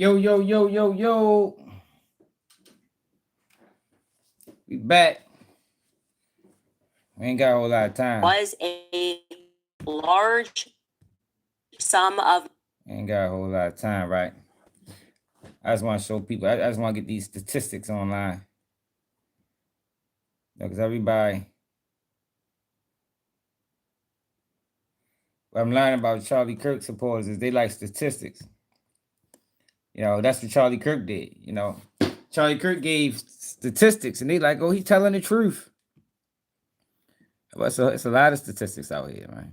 Yo, yo, yo, yo, yo. We back. We ain't got a whole lot of time. Was a large sum of. Ain't got a whole lot of time, right? I just want to show people. I just want to get these statistics online. Because everybody. What I'm learning about Charlie Kirk supporters is they like statistics. You know, that's what Charlie Kirk did. You know, Charlie Kirk gave statistics, and they like, oh, he's telling the truth. But it's a lot of statistics out here, man.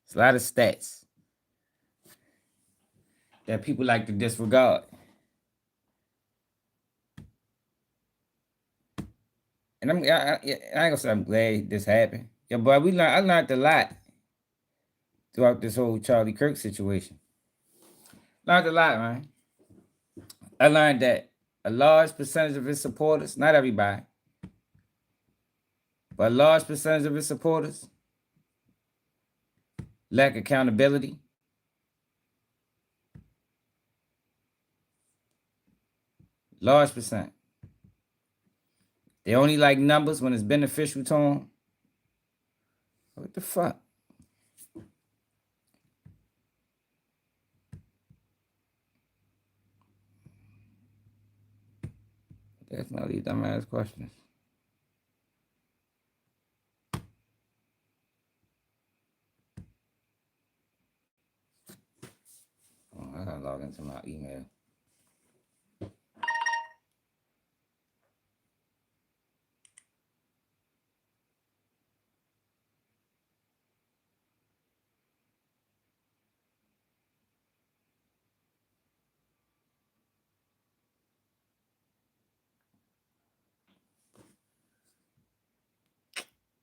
It's a lot of stats that people like to disregard. And I ain't gonna say I'm glad this happened. Yeah, but I learned a lot throughout this whole Charlie Kirk situation. Learned a lot, man. I learned that a large percentage of his supporters, not everybody, but a large percentage of his supporters lack accountability. Large percent. They only like numbers when it's beneficial to them. What the fuck? That's not these dumbass questions. Oh, I gotta log into my email.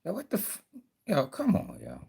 Yo, what the yo, come on, yo.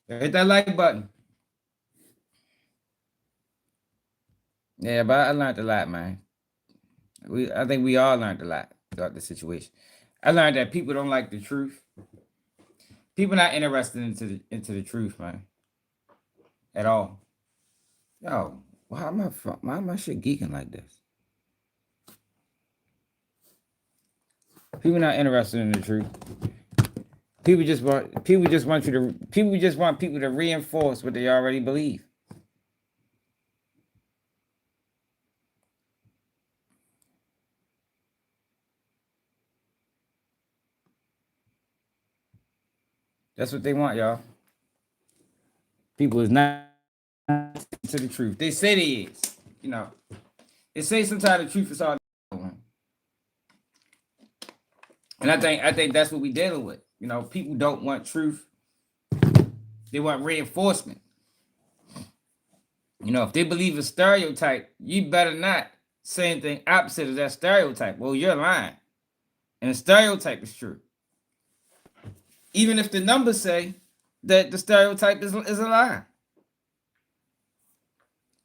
Hit that like button. Yeah, but I learned a lot, man. I think we all learned a lot throughout the situation. I learned that people don't like the truth. People not interested into the truth, man. At all. Yo, why am I shit geeking like this? People not interested in the truth. People just want people to reinforce what they already believe. That's what they want, y'all. People is not to the truth. They say they is. You know. They say sometimes the truth is all. And I think that's what we dealing with. You know, people don't want truth. They want reinforcement. You know, if they believe a stereotype, you better not say anything opposite of that stereotype. Well, you're lying. And the stereotype is true. Even if the numbers say that the stereotype is a lie.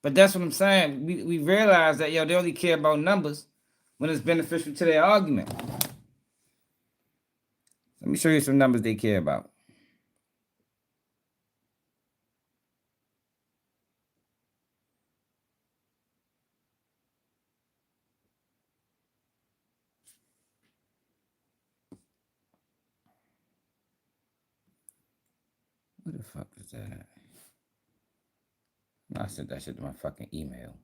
But that's what I'm saying. We realize that, yo, they only care about numbers when it's beneficial to their argument. Let me show you some numbers they care about. What the fuck is that? No, I sent that shit to my fucking email.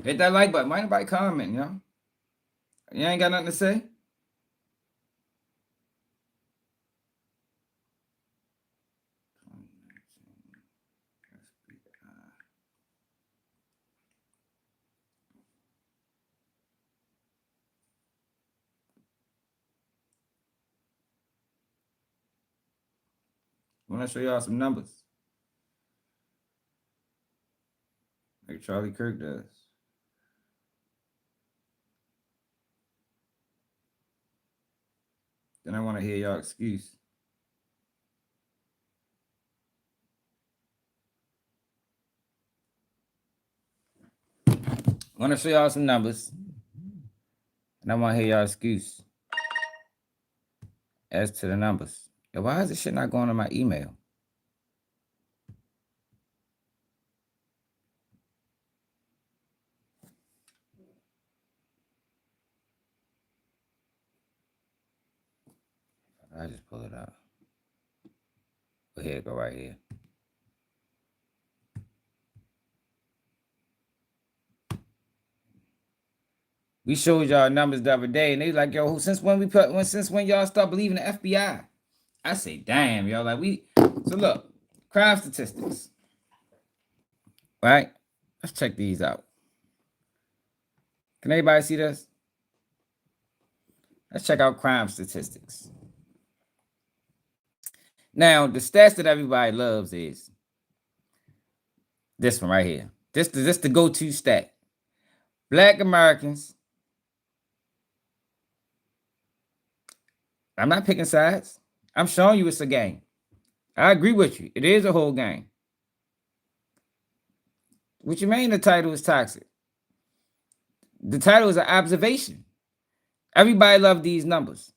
Hit that like button. Why nobody comment, yo? You ain't got nothing to say? I want to show y'all some numbers. Like Charlie Kirk does. Then I want to hear y'all excuse. I want to show y'all some numbers. And I want to hear y'all excuse as to the numbers. Yo, why is this shit not going to my email? I just pull it out. Go ahead, go right here. We showed y'all numbers the other day, and they like, yo, since when y'all start believing the FBI? I say, damn, yo, so look, crime statistics. Right? Let's check these out. Can anybody see this? Let's check out crime statistics. Now, the stats that everybody loves is this one right here. This the go-to stat. Black Americans. I'm not picking sides. I'm showing you it's a game. I agree with you. It is a whole game. What you mean the title is toxic? The title is an observation. Everybody loves these numbers.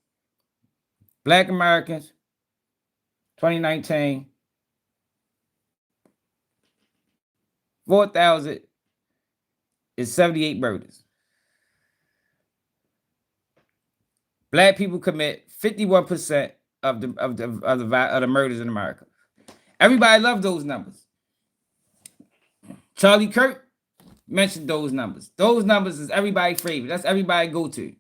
Black Americans, 2019, 4,078 murders. Black people commit 51% of the murders in America. Everybody loves those numbers. Charlie Kirk mentioned those numbers. Those numbers is everybody's favorite. That's everybody go to.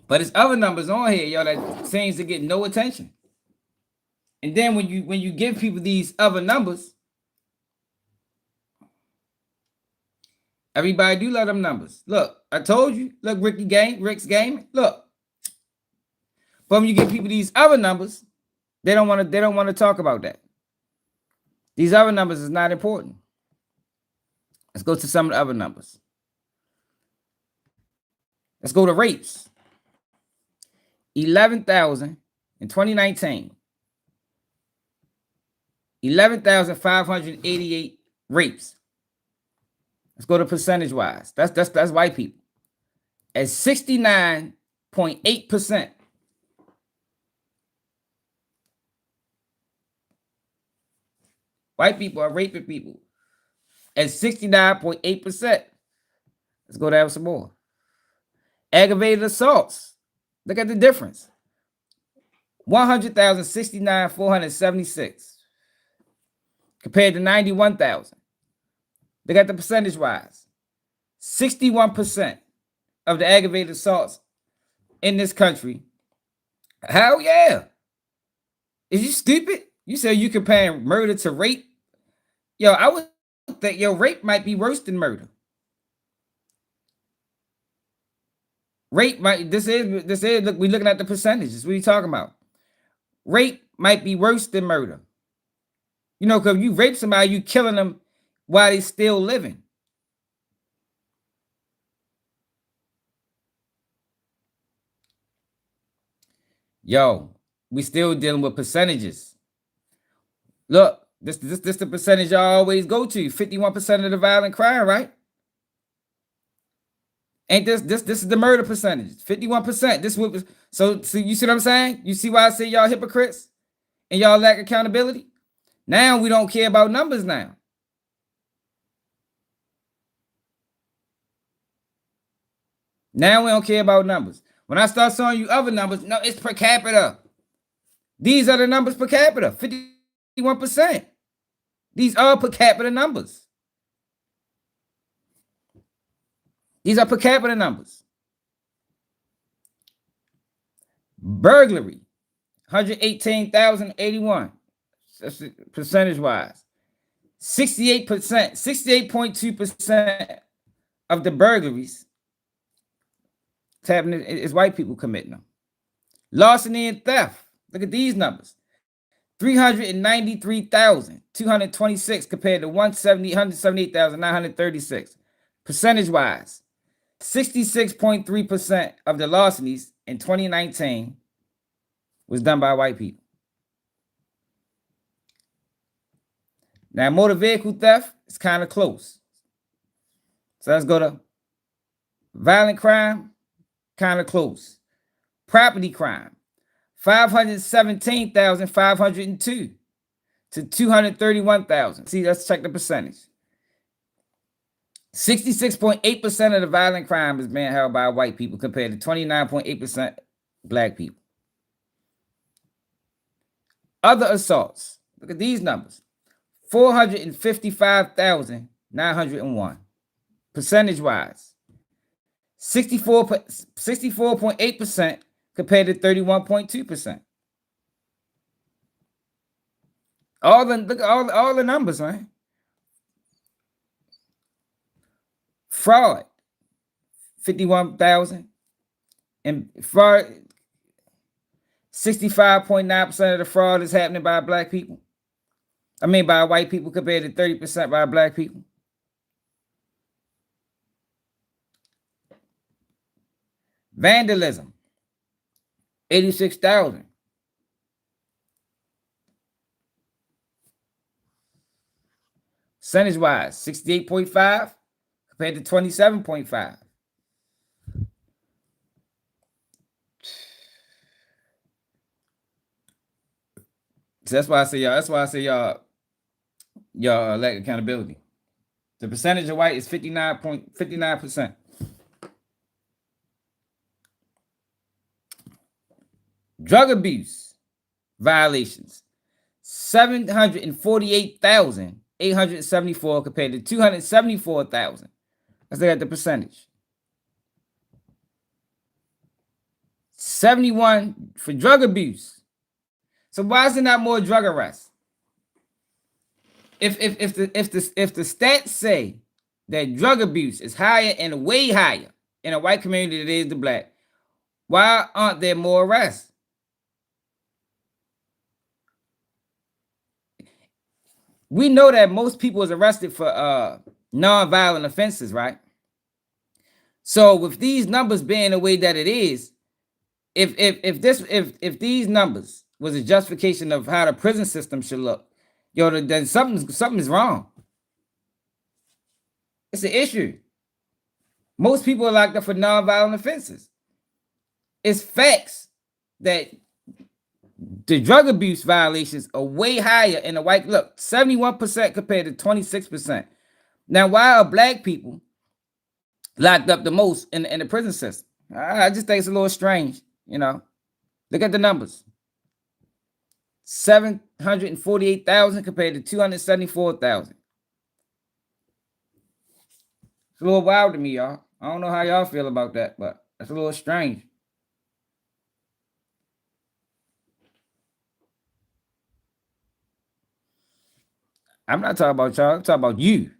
But there's other numbers on here, y'all, that seems to get no attention. And then when you give people these other numbers, everybody do love them numbers. Look, I told you. Look, Rick's game. Look. But when you give people these other numbers, they don't want to talk about that. These other numbers is not important. Let's go to some of the other numbers. Let's go to rapes. 11,000 in 2019. 11,588 rapes. Let's go to percentage wise. That's white people. At 69.8%. White people are raping people at 69.8%. Let's go down some more. Aggravated assaults. Look at the difference. 100,069,476 compared to 91,000. Look at the percentage wise. 61% of the aggravated assaults in this country. Hell yeah. Is you stupid? You say you comparing murder to rape? Yo, I would think rape might be worse than murder. Rape might this is look, we're looking at the percentages. What are you talking about? Rape might be worse than murder. You know, because you rape somebody, you killing them while they still living. Yo, we still dealing with percentages. Look, this the percentage y'all always go to. 51% of the violent crime, right? Ain't this is the murder percentage? 51%. This was so you see what I'm saying? You see why I say y'all hypocrites and y'all lack accountability? Now we don't care about numbers now. Now we don't care about numbers. When I start showing you other numbers, no, it's per capita. These are the numbers per capita, 51%. These are per capita numbers. These are per capita numbers. Burglary, 118,081. That's percentage-wise. 68%, 68.2% of the burglaries happening is white people committing them. Larceny and theft. Look at these numbers. 393,226 compared to 178,936. Percentage-wise, 66.3% of the larcenies in 2019 was done by white people. Now, motor vehicle theft is kind of close. So let's go to violent crime, kind of close. Property crime, 517,502 to 231,000. See, let's check the percentage. 66.8% of the violent crime is being held by white people compared to 29.8% black people. Other assaults, look at these numbers. 455,901. Percentage-wise, 64.8% compared to 31.2%. Look at all the numbers, man. Fraud, 51,000. And fraud, 65.9% of the fraud is happening by black people. I mean by white people compared to 30% by black people. Vandalism, 86,000. Percentage-wise, 68.5 compared to 27.5. So that's why I say y'all lack accountability. The percentage of white is 59%. Drug abuse violations, 748,874 compared to 274,000. Let's look at the percentage. 71 for drug abuse. So why is there not more drug arrests? If the stats say that drug abuse is higher and way higher in a white community than it is the black, why aren't there more arrests? We know that most people is arrested for non-violent offenses, right? So with these numbers being the way that it is, if these numbers was a justification of how the prison system should look, then something's wrong. It's an issue. Most people are locked up for non-violent offenses. It's facts that the drug abuse violations are way higher in the white. Look, 71% compared to 26%. Now, why are black people locked up the most in the prison system? I just think it's a little strange, Look at the numbers. 748,000 compared to 274,000. It's a little wild to me, y'all. I don't know how y'all feel about that, but that's a little strange. I'm not talking about y'all. I'm talking about you,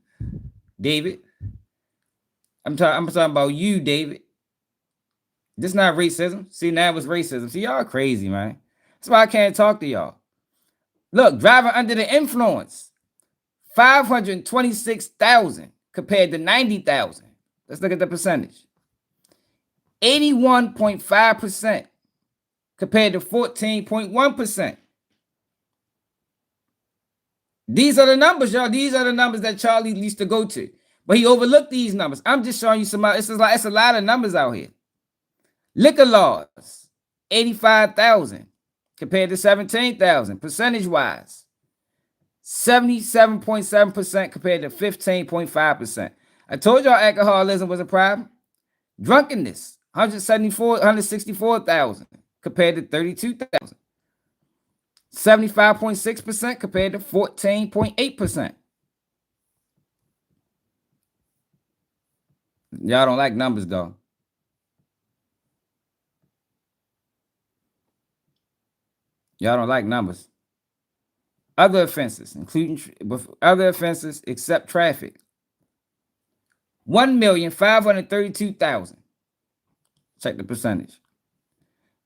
David. I'm talking about you, David. This is not racism. See, now it's racism. See, y'all crazy, man. That's why I can't talk to y'all. Look, driving under the influence, 526,000 compared to 90,000. Let's look at the percentage. 81.5% compared to 14.1%. These are the numbers, y'all. These are the numbers that Charlie used to go to. But he overlooked these numbers. I'm just showing you some. It's a lot of numbers out here. Liquor laws, 85,000 compared to 17,000. Percentage-wise, 77.7% compared to 15.5%. I told y'all alcoholism was a problem. Drunkenness, 164,000 compared to 32,000. 75.6% compared to 14.8%. Y'all don't like numbers, though. Y'all don't like numbers. Other offenses, including with other offenses except traffic, 1,532,000. Check the percentage.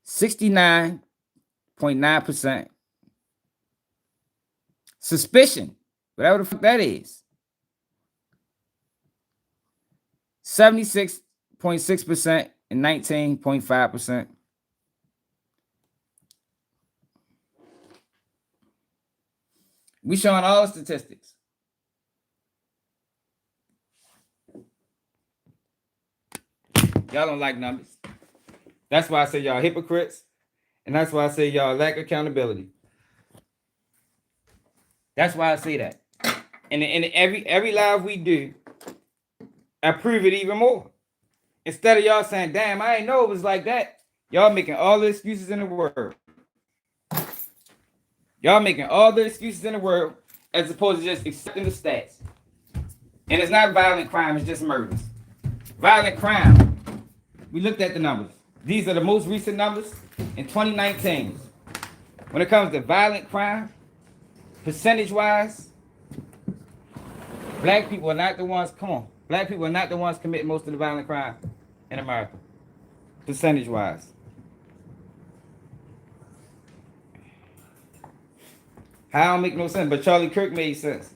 69.9%. Suspicion, whatever the fuck that is, 76.6% and 19.5%. We showing all statistics. Y'all don't like numbers. That's why I say y'all hypocrites, and that's why I say y'all lack accountability. That's why I say that. And in every live we do, I prove it even more. Instead of y'all saying, "Damn, I didn't know it was like that," y'all making all the excuses in the world. Y'all making all the excuses in the world as opposed to just accepting the stats. And it's not violent crime, it's just murders. Violent crime, we looked at the numbers. These are the most recent numbers in 2019. When it comes to violent crime, percentage-wise, black people are not the ones, black people are not the ones committing most of the violent crime in America, percentage-wise. How don't make no sense, but Charlie Kirk made sense.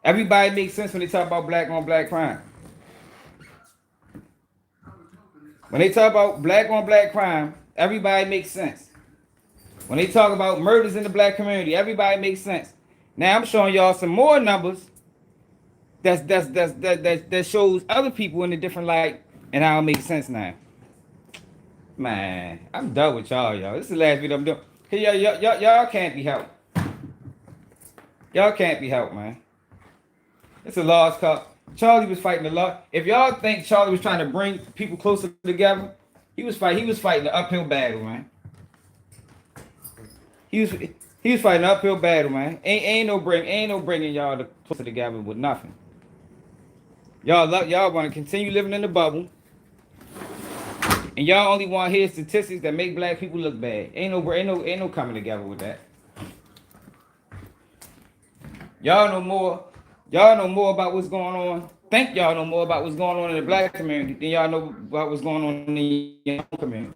Everybody makes sense when they talk about black on black crime. When they talk about black on black crime, everybody makes sense. When they talk about murders in the black community, everybody makes sense. Now I'm showing y'all some more numbers that shows other people in a different light, and how it makes sense now. Man, I'm done with y'all. This is the last video I'm doing. Cause y'all can't be helped. Y'all can't be helped, man. It's a lost cause. Charlie was fighting the law. If y'all think Charlie was trying to bring people closer together, he was fighting the uphill battle, man. He was fighting an uphill battle, man. Ain't no bringing y'all closer together with nothing. Y'all want to continue living in the bubble, and y'all only want to hear statistics that make black people look bad. Ain't no coming together with that. Y'all know more about what's going on. Think y'all know more about what's going on in the black community than y'all know about what's going on in your own community.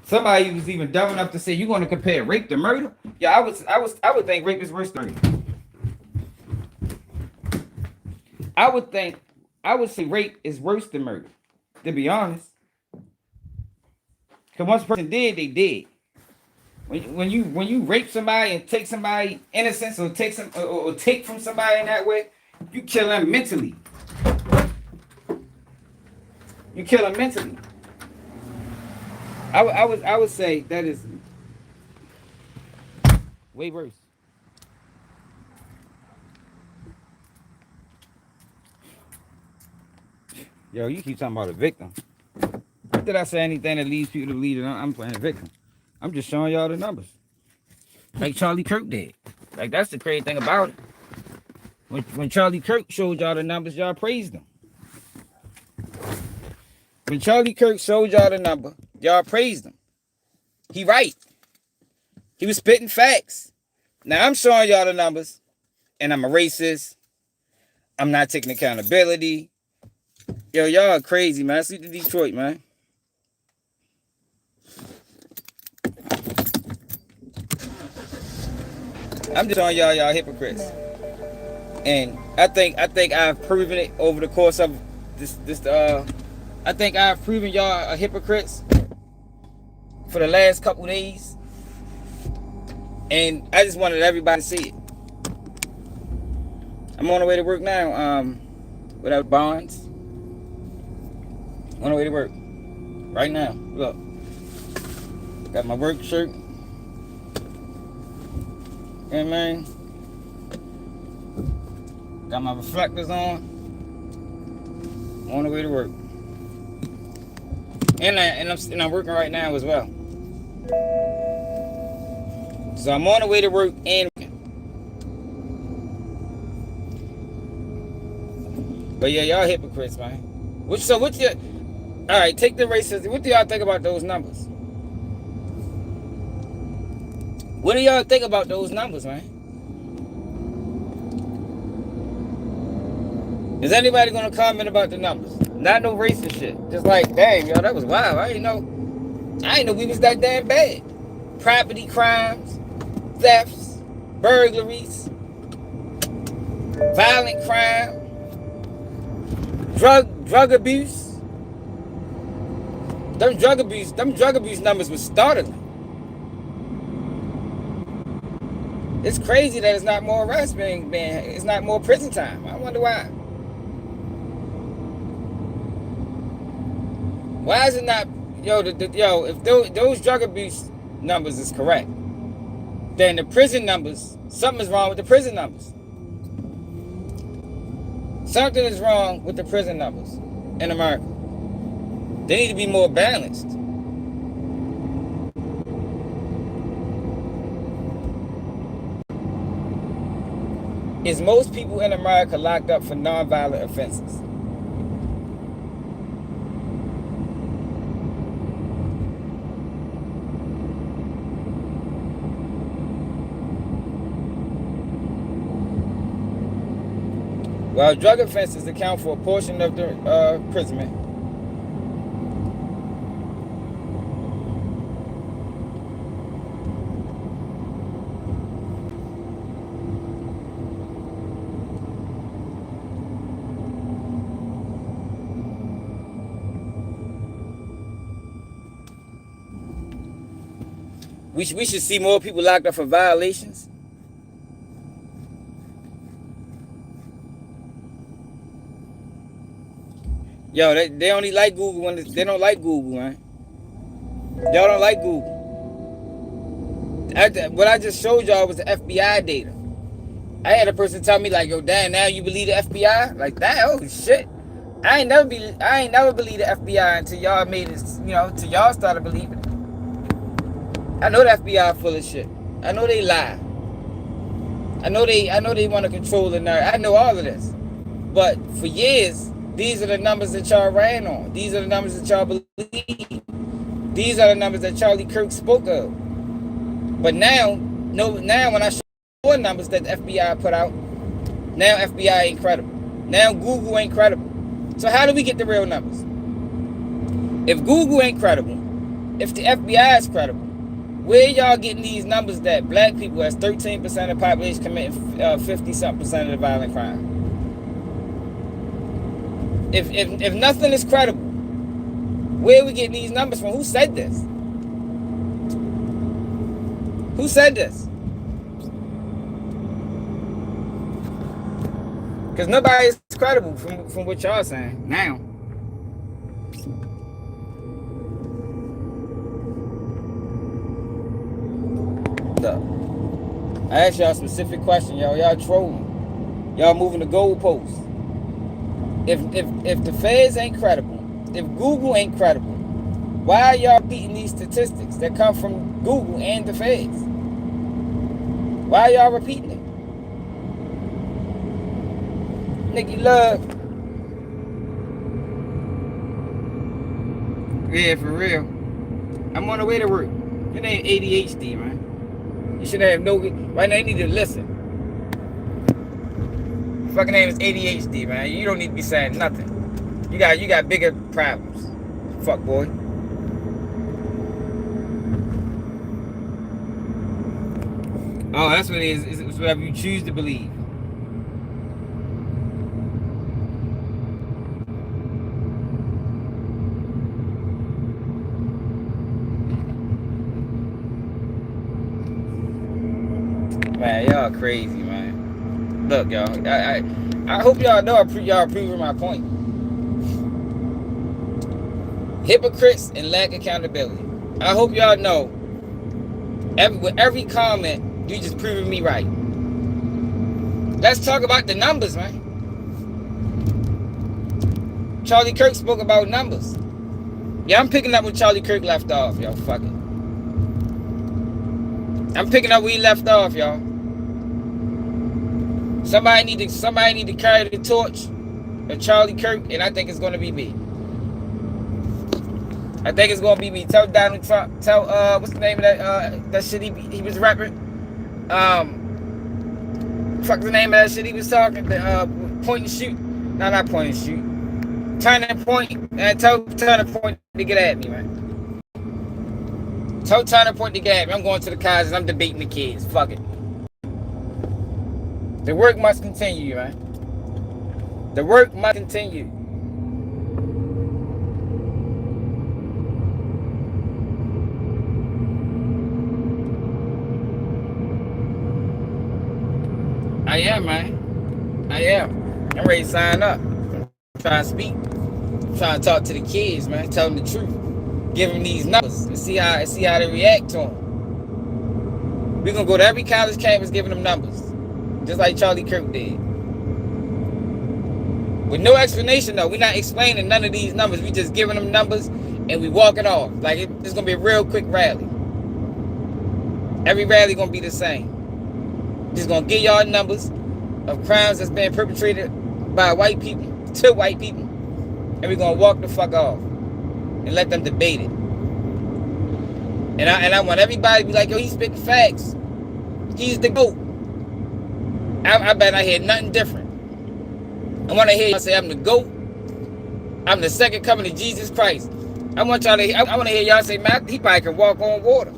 Somebody was even dumb enough to say you want to compare rape to murder. Yeah, I would think rape is worse than murder. I would say rape is worse than murder, to be honest. Because once a person did, they did. When you rape somebody and take somebody innocence or take from somebody in that way, you kill them mentally. You kill them mentally. I would say that is way worse. Yo, you keep talking about a victim. Did I say anything that leads people to believe that I'm playing a victim? I'm just showing y'all the numbers. Like Charlie Kirk did. Like, that's the crazy thing about it. When Charlie Kirk showed y'all the numbers, y'all praised him. When Charlie Kirk showed y'all the number, y'all praised him. He right. He was spitting facts. Now I'm showing y'all the numbers, and I'm a racist. I'm not taking accountability. Yo, y'all are crazy, man. Sleep to Detroit, man. I'm just showing y'all hypocrites. And I think I've proven it over the course of this I think I've proven y'all are hypocrites for the last couple days. And I just wanted everybody to see it. I'm on the way to work now, without bonds. On the way to work. Right now. Look. Got my work shirt. Hey, man. Got my reflectors on the way to work. And I'm working right now as well. So I'm on the way to work and But yeah, y'all hypocrites, man. What's your... All right, take the racism. What do y'all think about those numbers? What do y'all think about those numbers, man? Is anybody gonna comment about the numbers? Not no racist shit. Just like, dang, yo, that was wild. I didn't know we was that damn bad. Property crimes, thefts, burglaries, violent crime, drug abuse. Them drug abuse numbers was startling. It's crazy that it's not more arrests it's not more prison time. I wonder why. Why is it not, if those drug abuse numbers is correct, then the prison numbers, something is wrong with the prison numbers. Something is wrong with the prison numbers in America. They need to be more balanced. Is most people in America locked up for nonviolent offenses? Well, drug offenses account for a portion of the imprisonment. We should see more people locked up for violations. Yo, they only like Google when they don't like Google, man. Y'all don't like Google. What I just showed y'all was the FBI data. I had a person tell me like, yo, damn, now you believe the FBI? Like that? Oh shit. I ain't never believe the FBI until y'all made it, till y'all started believing it. I know the FBI full of shit. I know they lie. I know they want to control the narrative. I know all of this. But for years, these are the numbers that y'all ran on. These are the numbers that y'all believe. These are the numbers that Charlie Kirk spoke of. But now when I show more numbers that the FBI put out, now FBI ain't credible. Now Google ain't credible. So how do we get the real numbers? If Google ain't credible, if the FBI is credible, where y'all getting these numbers that black people, as 13% of the population, committing 50-something% of the violent crime? If nothing is credible, where are we getting these numbers from? Who said this? Who said this? Because nobody is credible from what y'all saying now. I asked y'all a specific question, y'all trolling. Y'all moving the goalposts. If the feds ain't credible, if Google ain't credible, why are y'all beating these statistics that come from Google and the feds? Why are y'all repeating it? Nikki Love. Yeah, for real. I'm on the way to work. It ain't ADHD, man. You should have no... Right now, you need to listen. Fucking name is ADHD, man. You don't need to be saying nothing. You got bigger problems. Fuck, boy. Oh, that's what it is. It's whatever you choose to believe. Man, y'all crazy, man. Look, y'all. I hope y'all know y'all proving my point. Hypocrites and lack accountability. I hope y'all know. With every comment, you just proving me right. Let's talk about the numbers, man. Charlie Kirk spoke about numbers. Yeah, I'm picking up where Charlie Kirk left off, y'all. Fuck it. I'm picking up where he left off, y'all. Somebody need to carry the torch or Charlie Kirk, and I think it's going to be me. I think it's going to be me. Tell Donald Trump, tell, what's the name of that shit he was rapping? Fuck the name of that shit he was talking, the point and shoot. No, not point and shoot. Turning point, tell Turning Point to get at me, man. Tell Turning Point to get at me. I'm going to the colleges, I'm debating the kids. Fuck it. The work must continue, man. The work must continue. I am, man. I am. I'm ready to sign up. I'm trying to speak. I'm trying to talk to the kids, man. Tell them the truth. Give them these numbers and see how they react to them. We're going to go to every college campus giving them numbers. Just like Charlie Kirk did. With no explanation, though. We're not explaining none of these numbers. We just giving them numbers and we walking off. Like, it's going to be a real quick rally. Every rally going to be the same. Just going to give y'all numbers of crimes that's been perpetrated by white people, to white people. And we're going to walk the fuck off. And let them debate it. And I want everybody to be like, yo, he's spitting facts. He's the GOAT. I bet I hear nothing different. I want to hear y'all say I'm the GOAT. I'm the second coming of Jesus Christ. I want to hear y'all say, man, he probably can walk on water.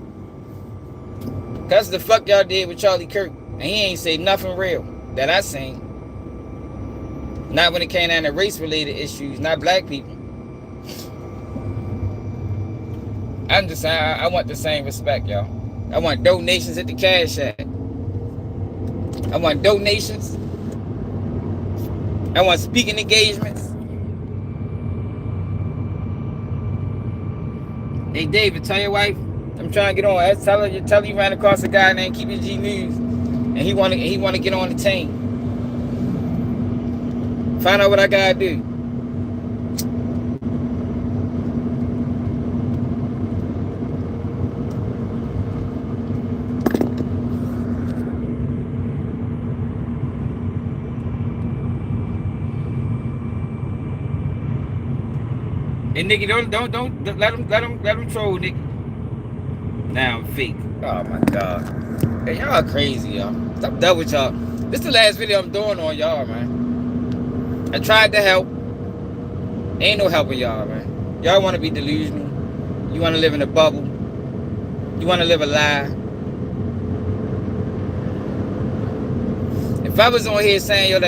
That's the fuck y'all did with Charlie Kirk. And he ain't say nothing real that I seen. Not when it came down to race-related issues, not black people. I'm just saying, I want the same respect, y'all. I want donations at the Cash App. I want donations. I want speaking engagements. Hey, David, tell your wife I'm trying to get on. Tell her you ran across a guy named Keep It G News, and he want to get on the team. Find out what I gotta do. And Nikki, don't let him troll, Nikki. Now I'm fake. Oh my God. Hey, y'all crazy, y'all. Stop done with y'all. This is the last video I'm doing on y'all, man. I tried to help. Ain't no helping y'all, man. Y'all want to be delusional. You want to live in a bubble. You want to live a lie. If I was on here saying, yo,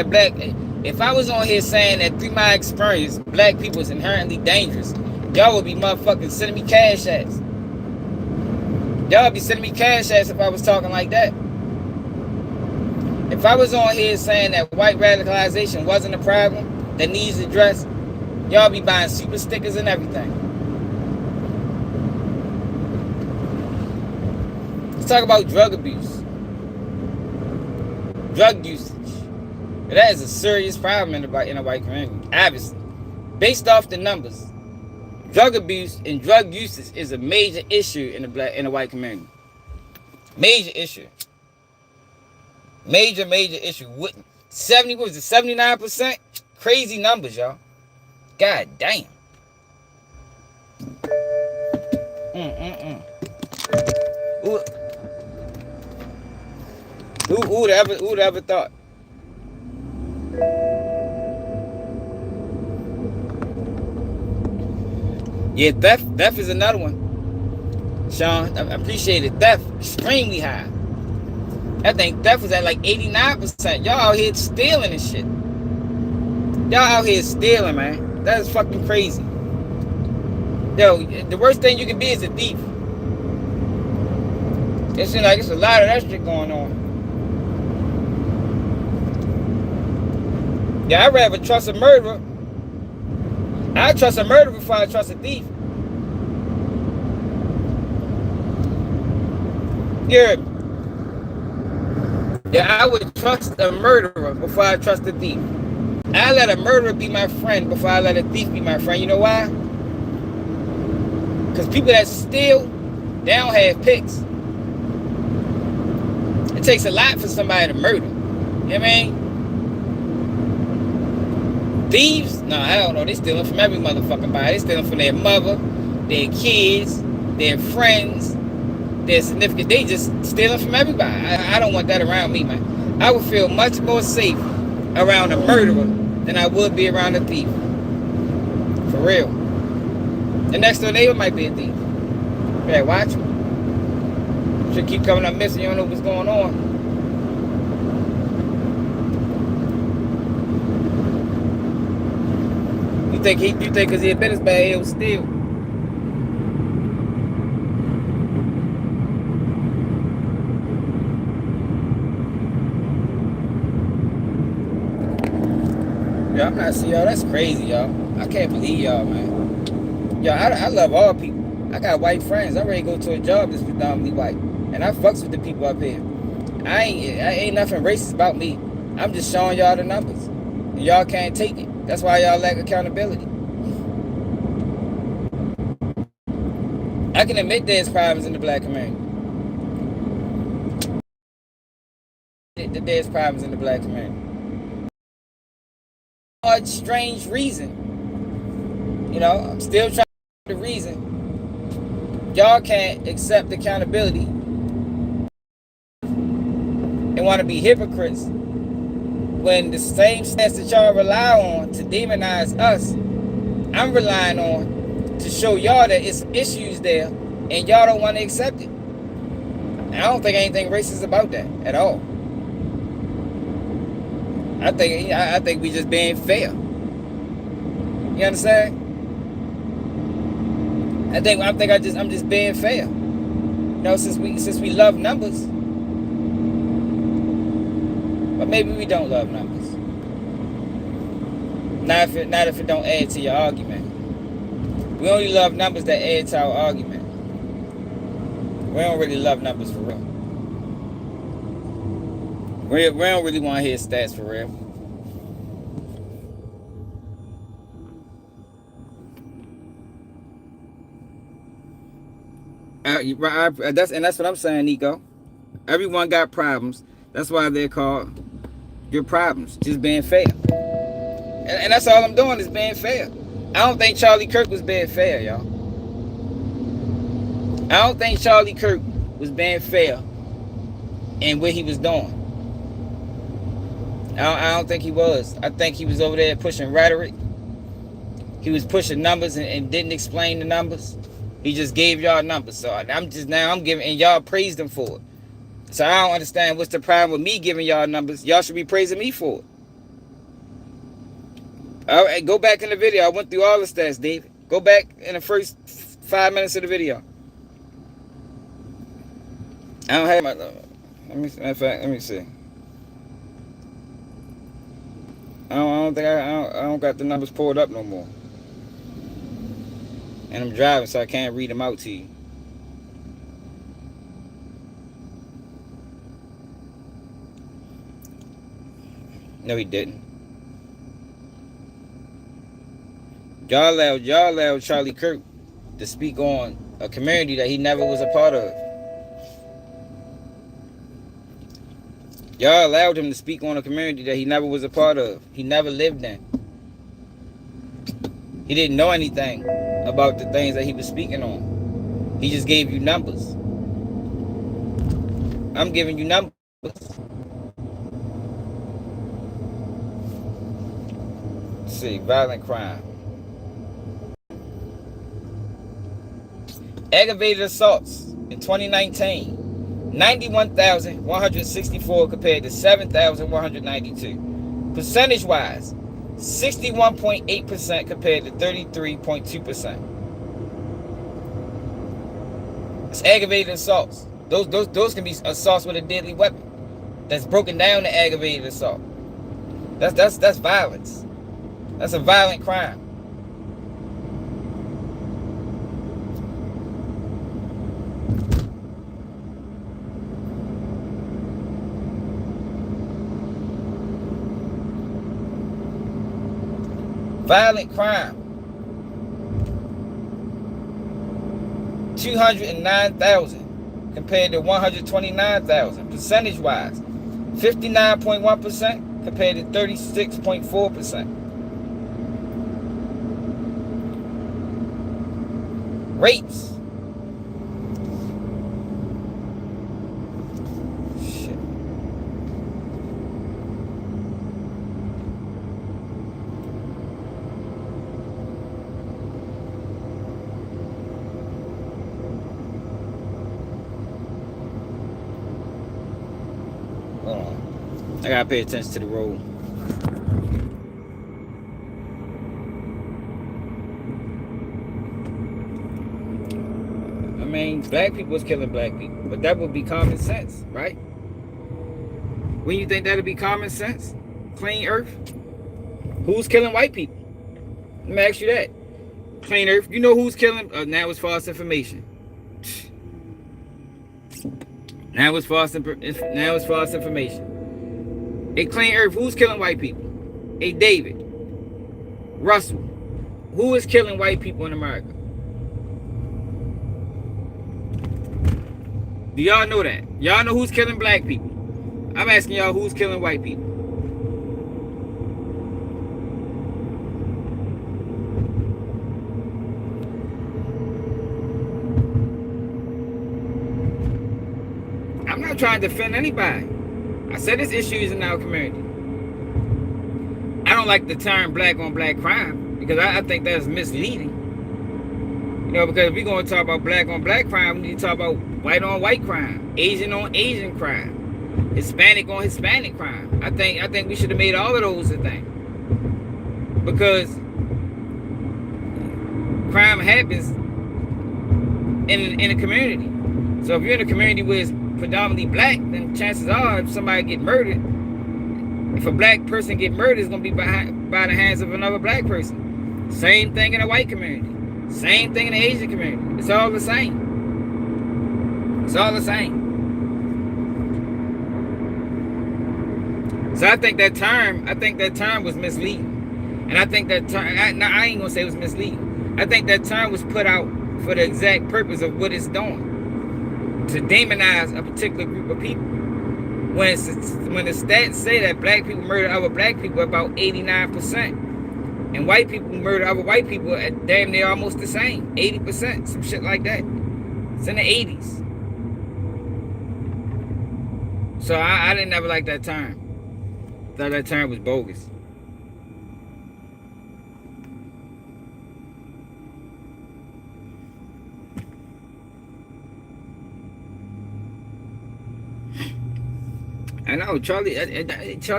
if I was on here saying that through my experience, black people is inherently dangerous, y'all would be motherfucking sending me cash apps. Y'all would be sending me cash apps if I was talking like that. If I was on here saying that white radicalization wasn't a problem that needs addressed, y'all be buying super stickers and everything. Let's talk about drug abuse. Drug usage. That is a serious problem in the white community, obviously. Based off the numbers, drug abuse and drug usage is a major issue in the white community. Major issue. Major issue. 79%? Crazy numbers, y'all. God damn. Who'd ever thought? Yeah, theft is another one. Sean, I appreciate it. Theft, extremely high. I think theft was at like 89%. Y'all out here stealing and shit. Y'all out here stealing, man. That is fucking crazy. Yo, the worst thing you can be is a thief. It seems like it's a lot of that shit going on. Yeah, I'd rather trust a murderer. I trust a murderer before I trust a thief. Yeah, I would trust a murderer before I trust a thief. I let a murderer be my friend before I let a thief be my friend. You know why? Because people that steal, they don't have picks. It takes a lot for somebody to murder. You know what I mean? Thieves? No, I don't know. They stealing from every motherfucking body. They stealing from their mother, their kids, their friends, their significant. They just stealing from everybody. I don't want that around me, man. I would feel much more safe around a murderer than I would be around a thief. For real. The next door neighbor might be a thief. You better watch him. Should keep coming up missing. You don't know what's going on. You think because he had been as bad, he'll steal. Yo, I'm not seeing y'all. That's crazy, y'all. I can't believe y'all, man. Yo, I love all people. I got white friends. I'm ready to go to a job that's predominantly white. And I fucks with the people up here. I ain't nothing racist about me. I'm just showing y'all the numbers. And y'all can't take it. That's why y'all lack accountability. I can admit there's problems in the black community. There's problems in the black community. A strange reason. You know, I'm still trying to find the reason. Y'all can't accept accountability and want to be hypocrites when the same stance that y'all rely on to demonize us, I'm relying on to show y'all that it's issues there and y'all don't want to accept it. And I don't think anything racist about that at all. I think we just being fair. You understand? I'm just being fair. You know, since we love numbers. But maybe we don't love numbers. Not if it don't add to your argument. We only love numbers that add to our argument. We don't really love numbers for real. We don't really want to hear stats for real. That's what I'm saying, Nico. Everyone got problems. That's why they're called your problems. Just being fair. And that's all I'm doing is being fair. I don't think Charlie Kirk was being fair, y'all. I don't think Charlie Kirk was being fair in what he was doing. I don't think he was. I think he was over there pushing rhetoric. He was pushing numbers and didn't explain the numbers. He just gave y'all numbers. So I'm giving, and y'all praised him for it. So I don't understand what's the problem with me giving y'all numbers. Y'all should be praising me for it. All right, go back in the video. I went through all the stats, David. Go back in the first 5 minutes of the video. I don't have my. Let me see. I don't got the numbers pulled up no more. And I'm driving, so I can't read them out to you. No, he didn't. Y'all allowed Charlie Kirk to speak on a community that he never was a part of. Y'all allowed him to speak on a community that he never was a part of. He never lived in. He didn't know anything about the things that he was speaking on. He just gave you numbers. I'm giving you numbers. Let's see, violent crime. Aggravated assaults in 2019. 91,164 compared to 7,192. Percentage-wise, 61.8% compared to 33.2%. It's aggravated assaults. Those can be assaults with a deadly weapon. That's broken down to aggravated assault. That's violence. That's a violent crime. Violent crime. 209,000 compared to 129,000. Percentage-wise, 59.1% compared to 36.4%. rapes. Shit. Hold on. I gotta pay attention to the road. I mean, black people was killing black people, but that would be common sense, right? When you think that'd be common sense? Clean earth? Who's killing white people? Let me ask you that. Clean earth. You know who's killing? Now it's false information. Now it's false information. A clean earth. Who's killing white people? A David. Russell. Who is killing white people in America? Do y'all know that? Y'all know who's killing black people? I'm asking y'all who's killing white people. I'm not trying to defend anybody. I said this issue is in our community. I don't like the term black on black crime because I think that's misleading. You know, because if we're going to talk about black on black crime, we need to talk about white on white crime, Asian on Asian crime, Hispanic on Hispanic crime. I think we should have made all of those a thing. Because crime happens in a community. So if you're in a community where it's predominantly black, then chances are if somebody get murdered, if a black person get murdered, it's going to be by the hands of another black person. Same thing in a white community. Same thing in the Asian community. It's all the same. It's all the same. So I think that term was misleading. And I think that term, I ain't going to say it was misleading. I think that term was put out for the exact purpose of what it's doing. To demonize a particular group of people. When the stats say that black people murder other black people about 89%. And white people murder other white people at damn near almost the same. 80%, some shit like that. It's in the 80s. So I didn't ever like that term. Thought that term was bogus. I know Charlie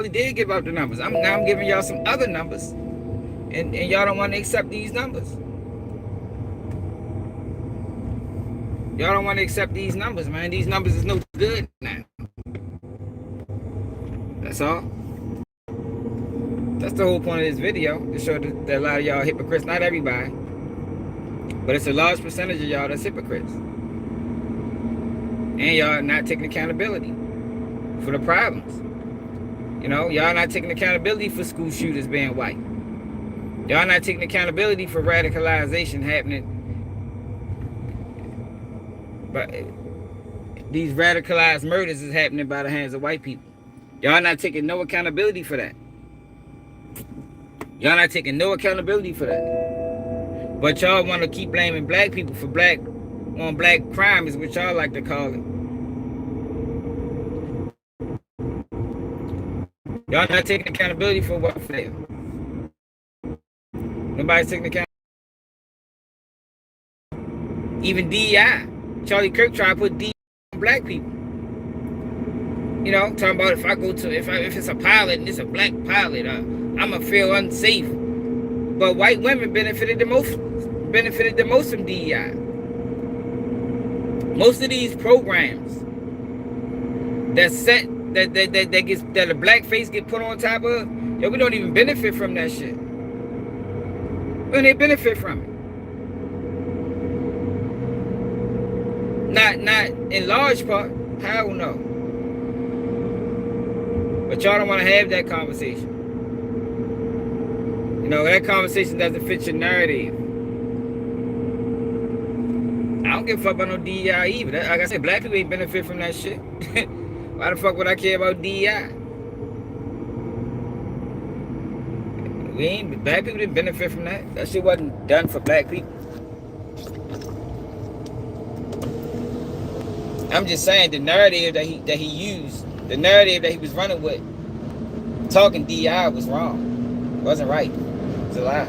did give out the numbers. Now I'm giving y'all some other numbers. And y'all don't want to accept these numbers. Y'all don't want to accept these numbers, man. These numbers is no good now. That's all. That's the whole point of this video. To show that a lot of y'all hypocrites. Not everybody. But it's a large percentage of y'all that's hypocrites. And y'all not taking accountability for the problems. You know, y'all not taking accountability for school shooters being white. Y'all not taking accountability for radicalization happening. But these radicalized murders is happening by the hands of white people. Y'all not taking no accountability for that. Y'all not taking no accountability for that. But y'all want to keep blaming black people for black on black crime is what y'all like to call it. Y'all not taking accountability for what failed. Nobody's taking account. Even DEI. Charlie Kirk tried to put DEI on black people. You know, talking about if it's a pilot and it's a black pilot, I'm gonna feel unsafe. But white women benefited the most from DEI. Most of these programs that a black face get put on top of, yo, we don't even benefit from that shit. When they benefit from it. Not in large part. Hell no. But y'all don't want to have that conversation. You know, that conversation doesn't fit your narrative. I don't give a fuck about no DEI either. Like I said, black people ain't benefit from that shit. Why the fuck would I care about DEI? Black people didn't benefit from that. That shit wasn't done for black people. I'm just saying the narrative that he used, the narrative that he was running with, talking DI was wrong. It wasn't right. It was a lie.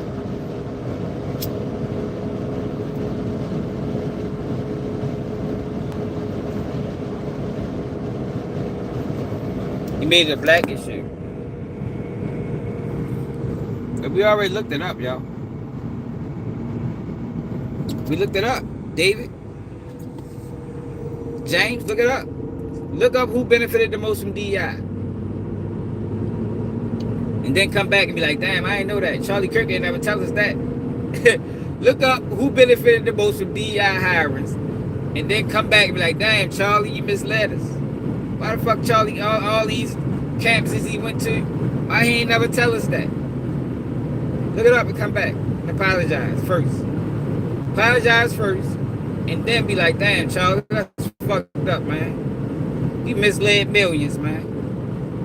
He made it a black issue. But we already looked it up, y'all. We looked it up. David, James, look it up. Look up who benefited the most from DEI. And then come back and be like, damn, I didn't know that. Charlie Kirk ain't never tell us that. Look up who benefited the most from DEI hirings. And then come back and be like, damn, Charlie, you misled us. Why the fuck Charlie, all these campuses he went to, why he ain't never tell us that? Look it up and come back and apologize first. Apologize first. And then be like, damn, Charlie, that's fucked up, man. You misled millions, man.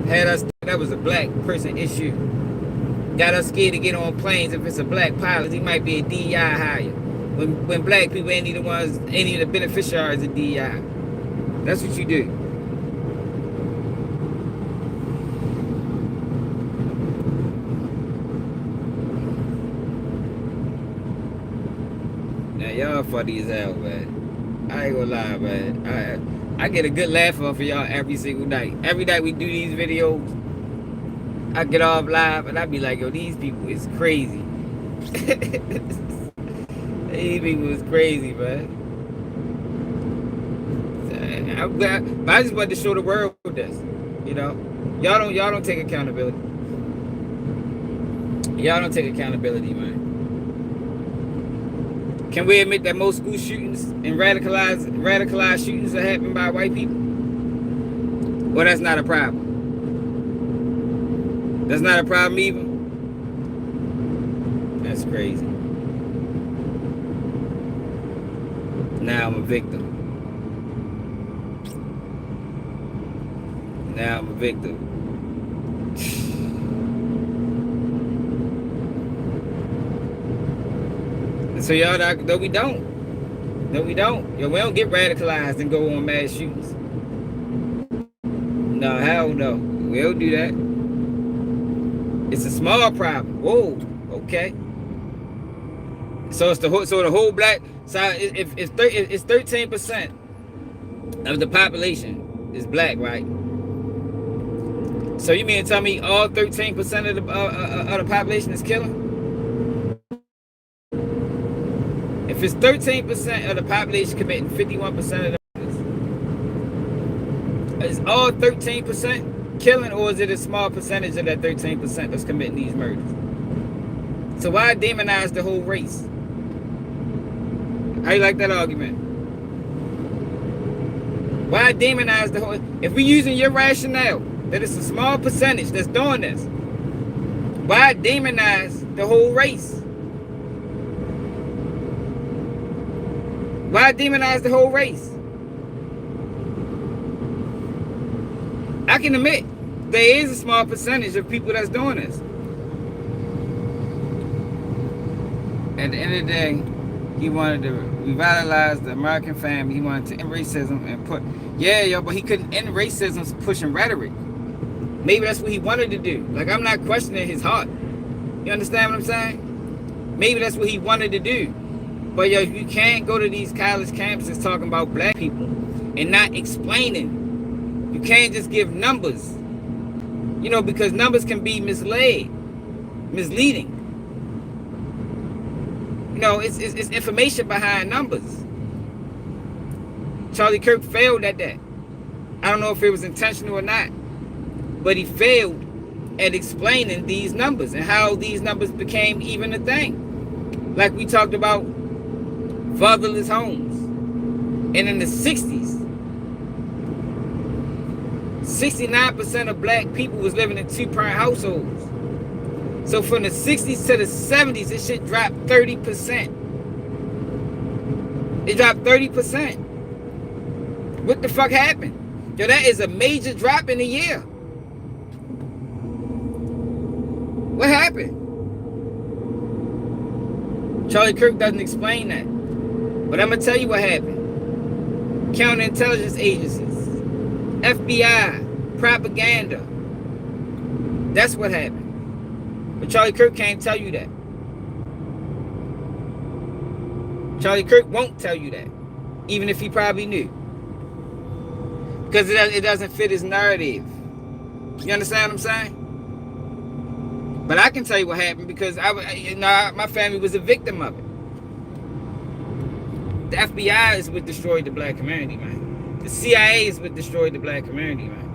Had us think that was a black person issue. Got us scared to get on planes if it's a black pilot. He might be a DEI hire. When black people ain't any of the beneficiaries of DEI. That's what you do. Now y'all funny as hell, man. I ain't gonna lie, man. I get a good laugh off of y'all every single night. Every night we do these videos, I get off live and I be like, yo, these people is crazy. These people is crazy, man. But I just wanted to show the world this. You know, y'all don't take accountability. Y'all don't take accountability, man. Can we admit that most school shootings and radicalized shootings are happening by white people? Well, that's not a problem. That's not a problem either. That's crazy. Now I'm a victim. Now I'm a victim. So y'all, no, we don't. No, we don't. Yo, we don't get radicalized and go on mass shootings. No, hell no. We don't do that. It's a small problem. Whoa, okay. So it's the whole black side. If it's 13% of the population is black, right? So you mean to tell me all 13% of the population is killing? If it's 13% of the population committing 51% of the murders, is all 13% killing, or is it a small percentage of that 13% that's committing these murders? So why demonize the whole race? How you like that argument? Why demonize the whole? If we're using your rationale that it's a small percentage that's doing this, why demonize the whole race? Why demonize the whole race? I can admit there is a small percentage of people that's doing this. At the end of the day, he wanted to revitalize the American family. He wanted to end racism and but he couldn't end racism pushing rhetoric. Maybe that's what he wanted to do. Like, I'm not questioning his heart. You understand what I'm saying? Maybe that's what he wanted to do. But yo, you can't go to these college campuses talking about black people and not explaining. You can't just give numbers. You know, because numbers can be misleading. You know, it's information behind numbers. Charlie Kirk failed at that. I don't know if it was intentional or not, but he failed at explaining these numbers and how these numbers became even a thing. Like we talked about fatherless homes. And in the 60s, 69% of black people was living in two-parent households. So from the 60s to the 70s, this shit dropped 30%. It dropped 30%. What the fuck happened? Yo, that is a major drop in a year. What happened? Charlie Kirk doesn't explain that. But I'm going to tell you what happened. counterintelligence agencies, FBI, propaganda. That's what happened. But Charlie Kirk can't tell you that. Charlie Kirk won't tell you that, even if he probably knew. Because it doesn't fit his narrative. You understand what I'm saying? But I can tell you what happened because my family was a victim of it. The FBI is what destroyed the black community, man. The CIA is what destroyed the black community, man.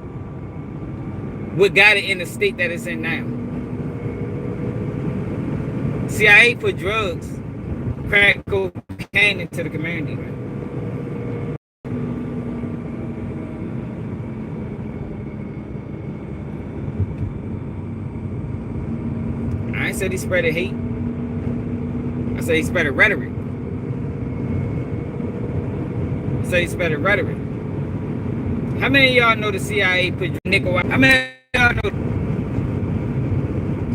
What got it in the state that it's in now. CIA put drugs, crack cocaine into the community, man. I ain't said he spread hate. I said he spread rhetoric. I said he spread rhetoric. How many of y'all know the CIA put nickel out? How many of y'all know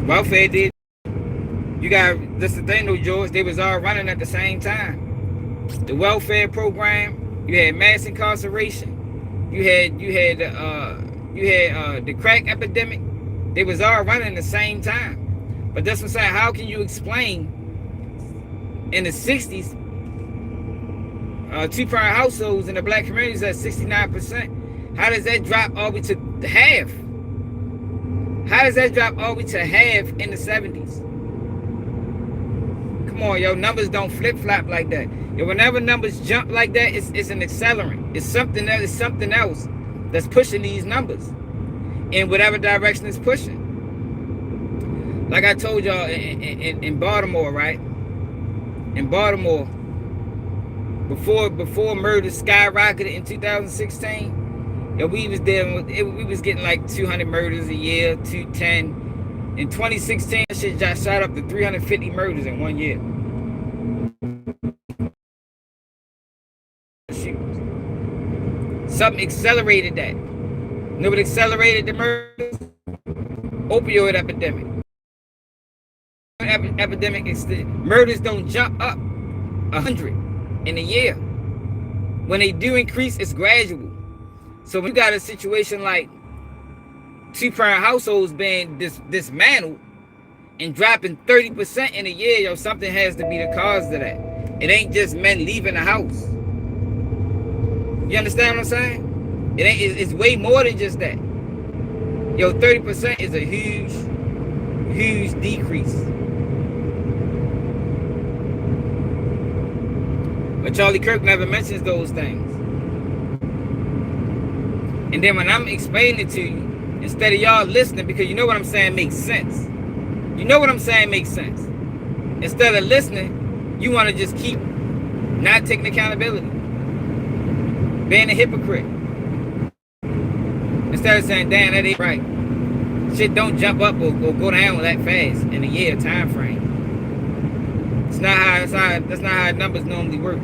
welfare did? You got, that's the thing though, George, they was all running at the same time. The welfare program, you had mass incarceration, you had the crack epidemic. They was all running at the same time. But that's what I'm saying. How can you explain in the 60s, two-parent households in the black communities at 69%? How does that drop all the way to half? How does that drop all the way to half in the 70s? Come on, yo, numbers don't flip-flop like that. Yo, whenever numbers jump like that, it's an accelerant. It's something else that's pushing these numbers in whatever direction it's pushing. Like I told y'all in Baltimore, right? In Baltimore, before murder skyrocketed in 2016, yo, we was getting like 200 murders a year, 210. In 2016, that shit just shot up to 350 murders in 1 year. Something accelerated that. You know what accelerated the murders? Opioid epidemic. Epidemic murders don't jump up 100 in a year. When they do increase, it's gradual. So when you got a situation like two-parent households being dismantled and dropping 30% in a year, yo, something has to be the cause of that. It ain't just men leaving the house. You understand what I'm saying? It's way more than just that. Yo, 30% is a huge decrease. But Charlie Kirk never mentions those things. And then when I'm explaining it to you, instead of y'all listening, because you know what I'm saying makes sense. You know what I'm saying makes sense. Instead of listening, you want to just keep not taking accountability. Being a hypocrite. Instead of saying, damn, that ain't right. Shit don't jump up or go down that fast in a year time frame. That's not how numbers normally work.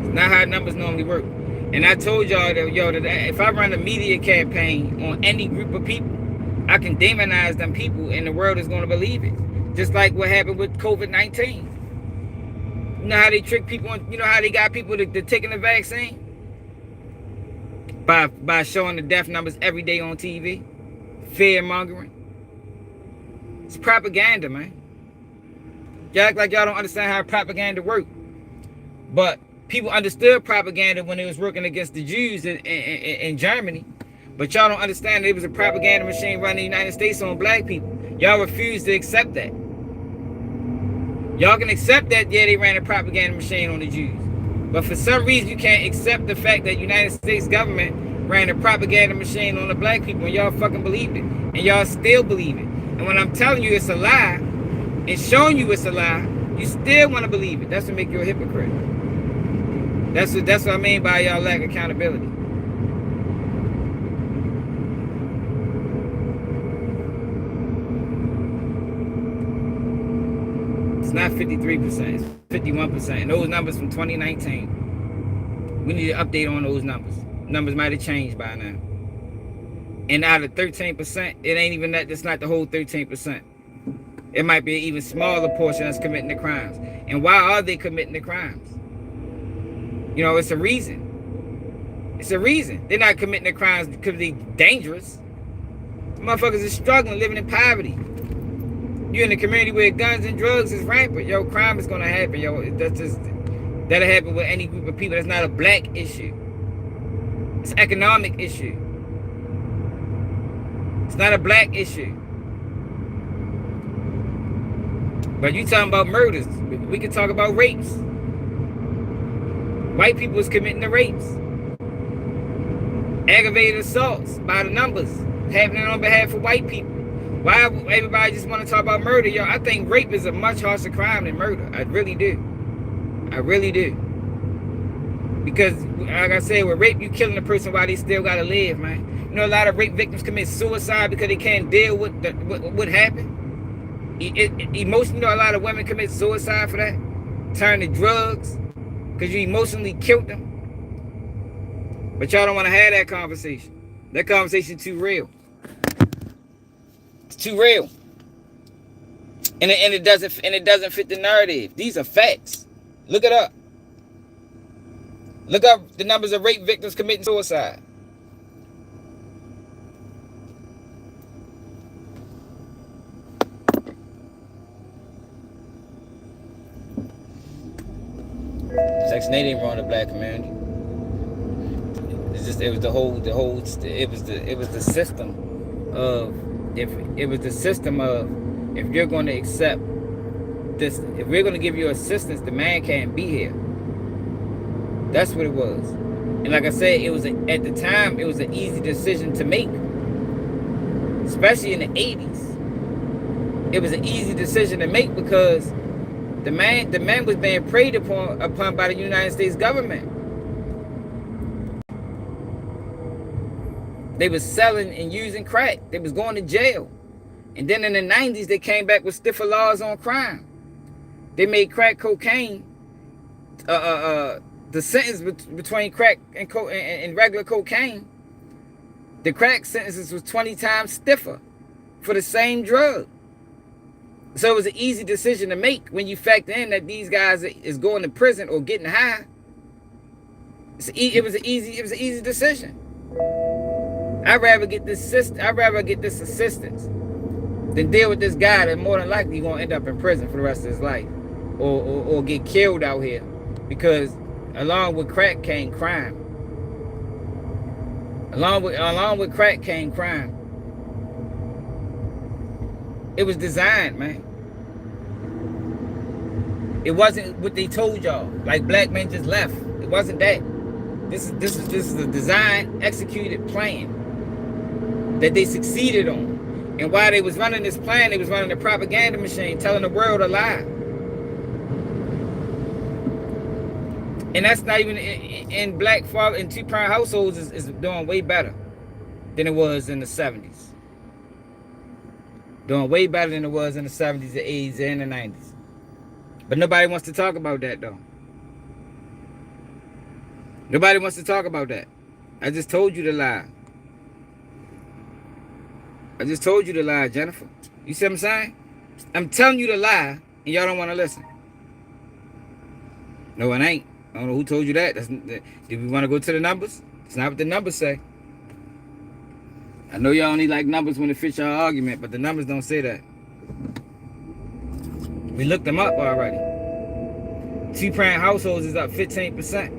It's not how numbers normally work. And I told y'all that, yo, that if I run a media campaign on any group of people, I can demonize them people and the world is going to believe it. Just like what happened with COVID-19. You know how they trick people, you know how they got people to taking the vaccine? By showing the death numbers every day on TV. Fear mongering. It's propaganda, man. Y'all act like y'all don't understand how propaganda works. But people understood propaganda when it was working against the Jews in Germany. But y'all don't understand that it was a propaganda machine running the United States on black people. Y'all refuse to accept that. Y'all can accept that, yeah, they ran a propaganda machine on the Jews. But for some reason, you can't accept the fact that the United States government ran a propaganda machine on the black people, and y'all fucking believed it. And y'all still believe it. And when I'm telling you it's a lie, and showing you it's a lie, you still want to believe it. That's what make you a hypocrite. That's what I mean by y'all lack accountability. It's not 53%, it's 51%. And those numbers from 2019. We need to update on those numbers. Numbers might have changed by now. And out of 13%, it ain't even that, it's not the whole 13%. It might be an even smaller portion that's committing the crimes. And why are they committing the crimes? You know, it's a reason. It's a reason. They're not committing the crimes because they're dangerous. Motherfuckers are struggling, living in poverty. You're in a community where guns and drugs is rampant. Yo, crime is gonna happen. Yo, that'll happen with any group of people. That's not a black issue. It's an economic issue. It's not a black issue. But you talking about murders. We can talk about rapes. White people is committing the rapes. Aggravated assaults by the numbers happening on behalf of white people. Why everybody just want to talk about murder? Yo, I think rape is a much harsher crime than murder. I really do. I really do. Because, like I said, with rape, you killing a person while they still got to live, man. You know, a lot of rape victims commit suicide because they can't deal with what happened. Emotionally, you know, a lot of women commit suicide for that. Turn to drugs because you emotionally killed them. But y'all don't want to have that conversation. That conversation too real. It's too real. And it doesn't fit the narrative. These are facts. Look it up. Look up the numbers of rape victims committing suicide. Section 8 ain't wrong the black community. It's just it was the system of if you're going to accept this, if we're going to give you assistance, the man can't be here. That's what it was. And like I said, at the time it was an easy decision to make, especially in the 80s. It was an easy decision to make because the man was being preyed upon by the United States government. They was selling and using crack. They was going to jail. And then in the 90s, they came back with stiffer laws on crime. They made crack cocaine, the sentence between crack and regular cocaine, the crack sentences was 20 times stiffer for the same drug. So it was an easy decision to make when you factor in that these guys is going to prison or getting high. It was an easy decision. I'd rather get this assistance than deal with this guy that more than likely gonna end up in prison for the rest of his life, or get killed out here, because along with crack came crime. Along with crack came crime. It was designed, man. It wasn't what they told y'all. Like black men just left. It wasn't that. This is a design, executed plan that they succeeded on. And while they was running this plan, they was running the propaganda machine, telling the world a lie. And that's not even in black father and two-parent households is doing way better than it was in the 70s. Doing way better than it was in the 70s, the 80s, and the 90s. But nobody wants to talk about that, though. Nobody wants to talk about that. I just told you the lie. I just told you the lie, Jennifer. You see what I'm saying? I'm telling you the lie, and y'all don't want to listen. No, it ain't. I don't know who told you that. Did we want to go to the numbers? It's not what the numbers say. I know y'all only like numbers when it fits your argument, but the numbers don't say that. We looked them up already. Two-parent households is up 15%.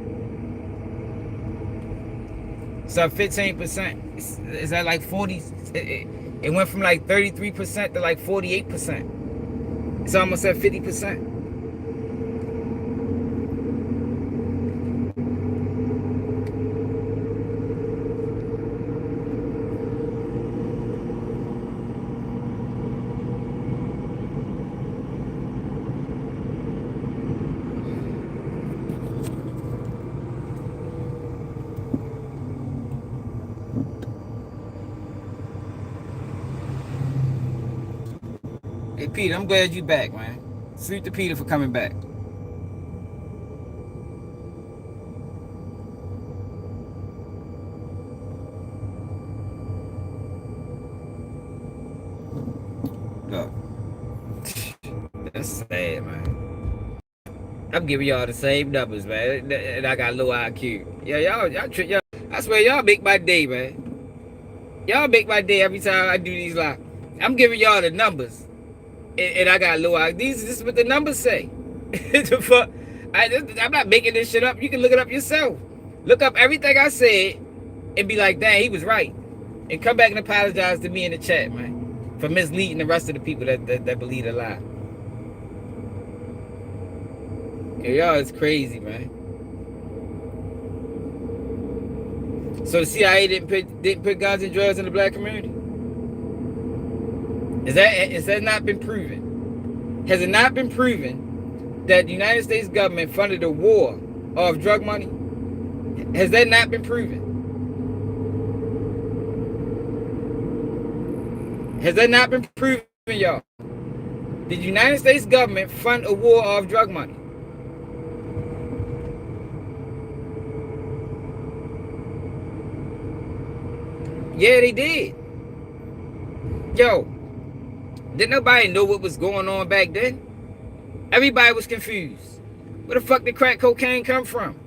It's up 15%. It's at like 40. It went from like 33% to like 48%. It's almost at 50%. Hey, Peter, I'm glad you back, man. Salute to Peter for coming back. Look, I'm giving y'all the same numbers, man, and I got low IQ. Yeah, y'all. I swear, y'all make my day, man. Y'all make my day every time I do these live. I'm giving y'all the numbers, and I got low IQ. This is what the numbers say. The fuck? I'm not making this shit up. You can look it up yourself. Look up everything I said, and be like, dang, he was right, and come back and apologize to me in the chat, man, for misleading the rest of the people that believe the lie. Yeah, y'all is crazy, man. So the CIA didn't put guns and drugs in the black community? Has that not been proven? Has it not been proven that the United States government funded a war of drug money? Has that not been proven? Has that not been proven, y'all? Did the United States government fund a war of drug money? Yeah, they did. Yo, didn't nobody know what was going on back then? Everybody was confused. Where the fuck did crack cocaine come from?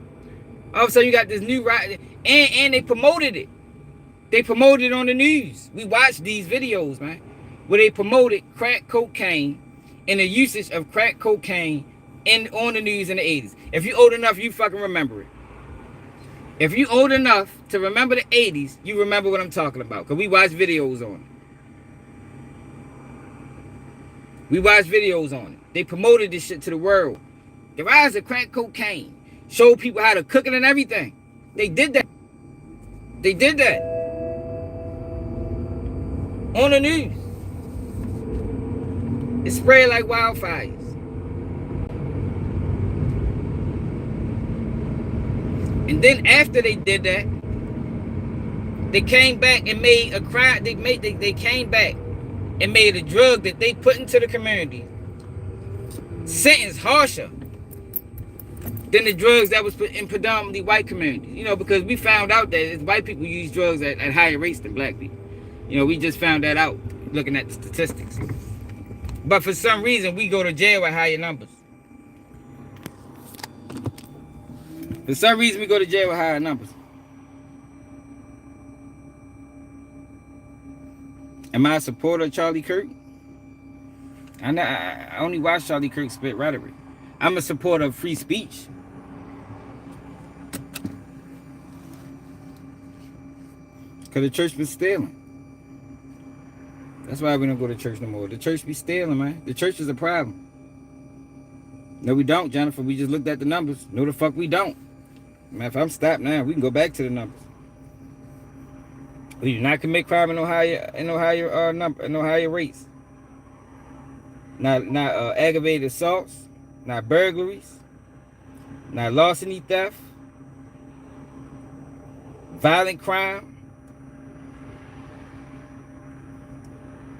All of a sudden you got this new right, and they promoted it. They promoted it on the news. We watched these videos, man, where they promoted crack cocaine and the usage of crack cocaine on the news in the 80s. If you're old enough, you fucking remember it. If you're old enough to remember the 80s, you remember what I'm talking about. Because we watched videos on it. We watched videos on it. They promoted this shit to the world. The rise of crack cocaine. Showed people how to cook it and everything. They did that. They did that. On the news. It spread like wildfires. And then after they did that, they came back and made a crime. They came back and made a drug that they put into the community sentence harsher than the drugs that was put in predominantly white communities. You know, because we found out that white people use drugs at higher rates than black people. You know, we just found that out looking at the statistics. But for some reason, we go to jail at higher numbers. For some reason, we go to jail with higher numbers. Am I a supporter of Charlie Kirk? I only watch Charlie Kirk spit rhetoric. I'm a supporter of free speech. Because the church been stealing. That's why we don't go to church no more. The church be stealing, man. The church is a problem. No, we don't, Jennifer. We just looked at the numbers. No, the fuck we don't. Man, if I'm stopped now, we can go back to the numbers. We do not commit crime in no higher rates. Not aggravated assaults, not burglaries, not larceny, theft, violent crime.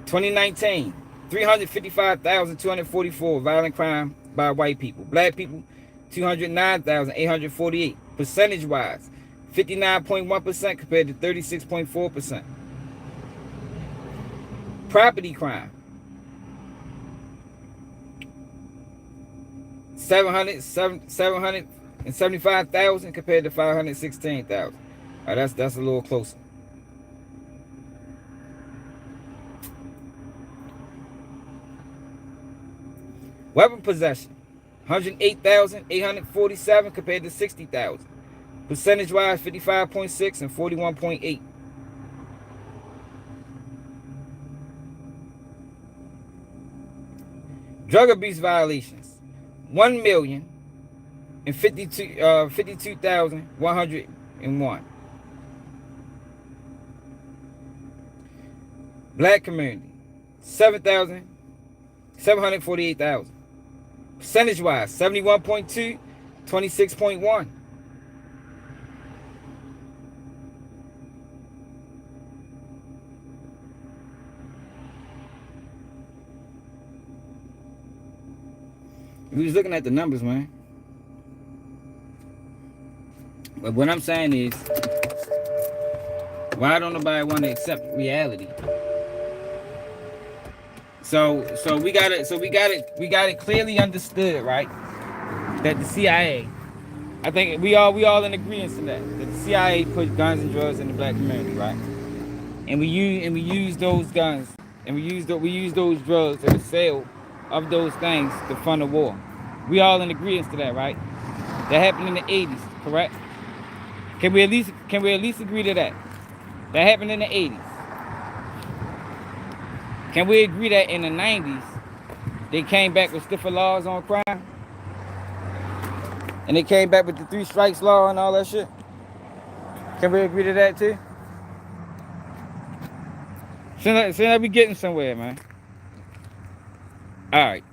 2019, 355,244 violent crime by white people. Black people, 209,848. Percentage-wise, 59.1% compared to 36.4%. Property crime, 775,000 compared to 516,000. That's a little closer. Weapon possession, 108,847 compared to 60,000. Percentage-wise, 55.6 and 41.8. Drug abuse violations, 1,052,101. Black community, 748,000. Percentage-wise, 71.2, 26.1. We was looking at the numbers, man. But what I'm saying is, why don't nobody want to accept reality? So we got it clearly understood, right? that the CIA, I think we all in agreement to that the CIA put guns and drugs in the black community, right? And we use those guns and we use those drugs and the sale of those things to fund the war. We all in agreement to that, right? That happened in the 80s, correct? Can we at least agree to that? That happened in the 80s. Can we agree that in the 90s they came back with stiffer laws on crime? And they came back with the 3 strikes law and all that shit? Can we agree to that too? Seems like we getting somewhere, man. Alright.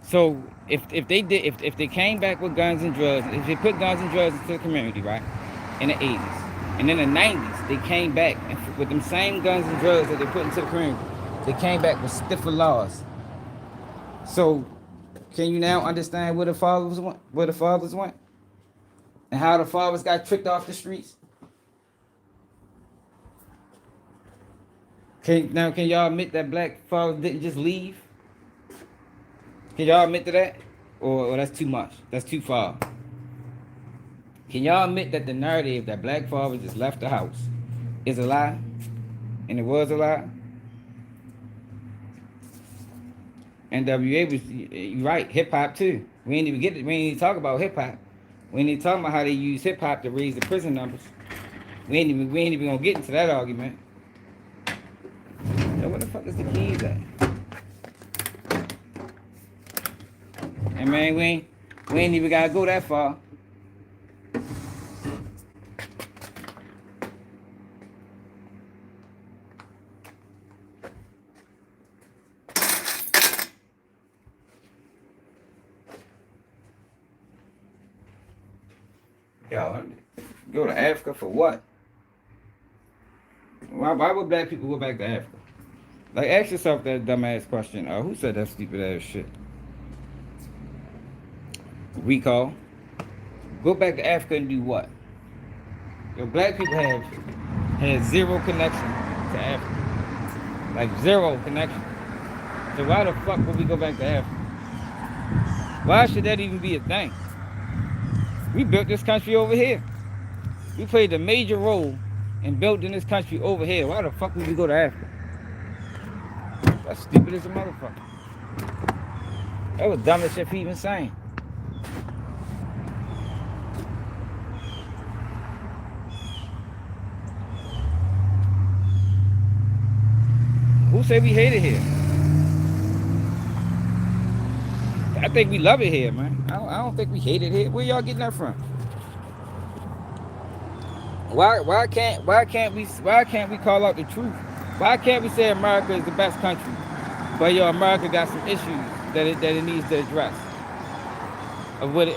So if they came back with guns and drugs, if they put guns and drugs into the community, right? In the 80s. And in the 90s, they came back and with them same guns and drugs that they put into the community. They came back with stiffer laws. So can you now understand where the fathers went? And how the fathers got tricked off the streets? Can y'all admit that black fathers didn't just leave? Can y'all admit to that? Or that's too much? That's too far. Can y'all admit that the narrative that black fathers just left the house is a lie? And it was a lie? NWA was, you're right, hip hop too. We ain't even talk about hip hop. We ain't even talking about how they use hip hop to raise the prison numbers. We ain't even gonna get into that argument. So where the fuck is the keys at? And man, we ain't even gotta go that far. Yo, go to Africa for what? Why would black people go back to Africa? Like, ask yourself that dumbass question. Who said that stupid ass shit? Recall. Go back to Africa and do what? Yo, black people had zero connection to Africa. Like, zero connection. So why the fuck would we go back to Africa? Why should that even be a thing? We built this country over here. We played a major role in building this country over here. Why the fuck would we go to Africa? That's stupid as a motherfucker. That was dumb as shit for even saying. Who said we hate it here? I think we love it here, man. I don't think we hate it here. Where y'all getting that from? Why can't we call out the truth? Why can't we say America is the best country, but America got some issues that it needs to address of what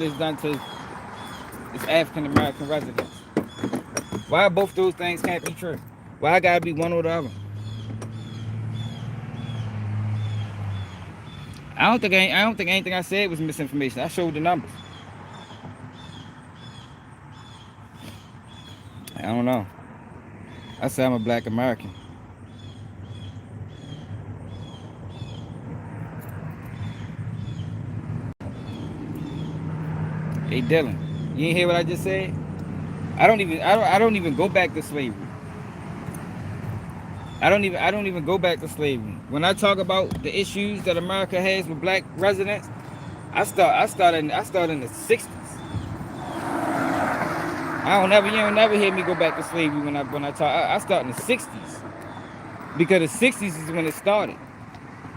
it's done to its African American residents? Why both those things can't be true? Why I gotta be one or the other? I don't think anything I said was misinformation. I showed the numbers. I don't know. I say I'm a black American. Hey Dylan, you ain't hear what I just said? I don't even go back to slavery. I don't even go back to slavery. When I talk about the issues that America has with black residents, I start in the 60s. You don't never hear me go back to slavery when I talk. I start in the 60s. Because the 60s is when it started.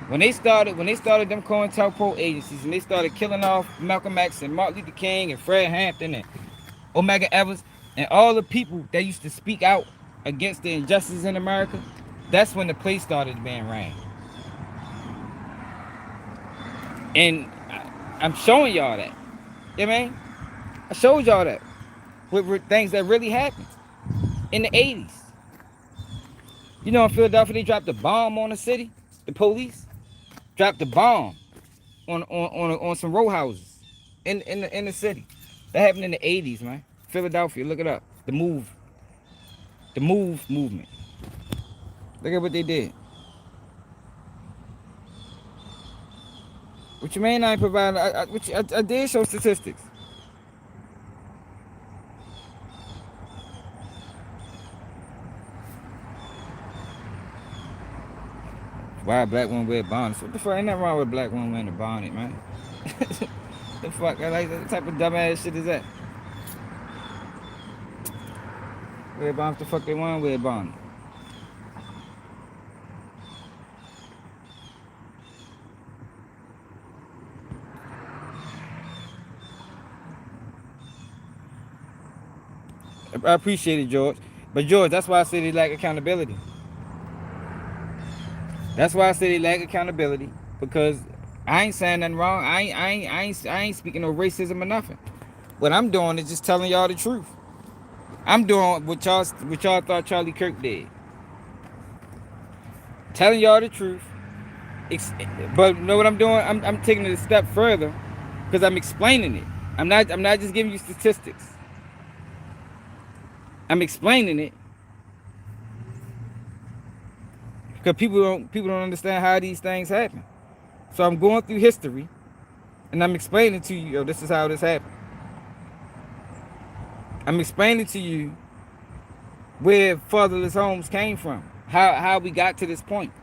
When they started them COINTELPRO agencies and they started killing off Malcolm X and Martin Luther King and Fred Hampton and Omega Evans and all the people that used to speak out against the injustice in America, that's when the place started being ran. And I'm showing y'all that. You know what I mean? I showed y'all that. With things that really happened in the 80s. You know, in Philadelphia, they dropped a bomb on the city. The police dropped a bomb on some row houses in the city. That happened in the 80s, man. Philadelphia, look it up. The move movement. Look at what they did. What you mean I ain't providing? I did show statistics. Why a black woman wear bonnets? What the fuck? Ain't nothing wrong with a black woman wearing a bonnet, man. The fuck? Like, what type of dumbass shit is that? Wear a bonnet, the fuck they want to wear a bonnet? I appreciate it, George. But George, that's why I say they lack accountability. That's why I say they lack accountability, because I ain't saying nothing wrong. I ain't speaking no racism or nothing. What I'm doing is just telling y'all the truth. I'm doing what y'all thought Charlie Kirk did. Telling y'all the truth. But you know what I'm doing? I'm taking it a step further, because I'm explaining it. I'm not just giving you statistics. I'm explaining it, because people don't understand how these things happen. So I'm going through history, and I'm explaining to you, yo, this is how this happened. I'm explaining to you where fatherless homes came from, how we got to this point,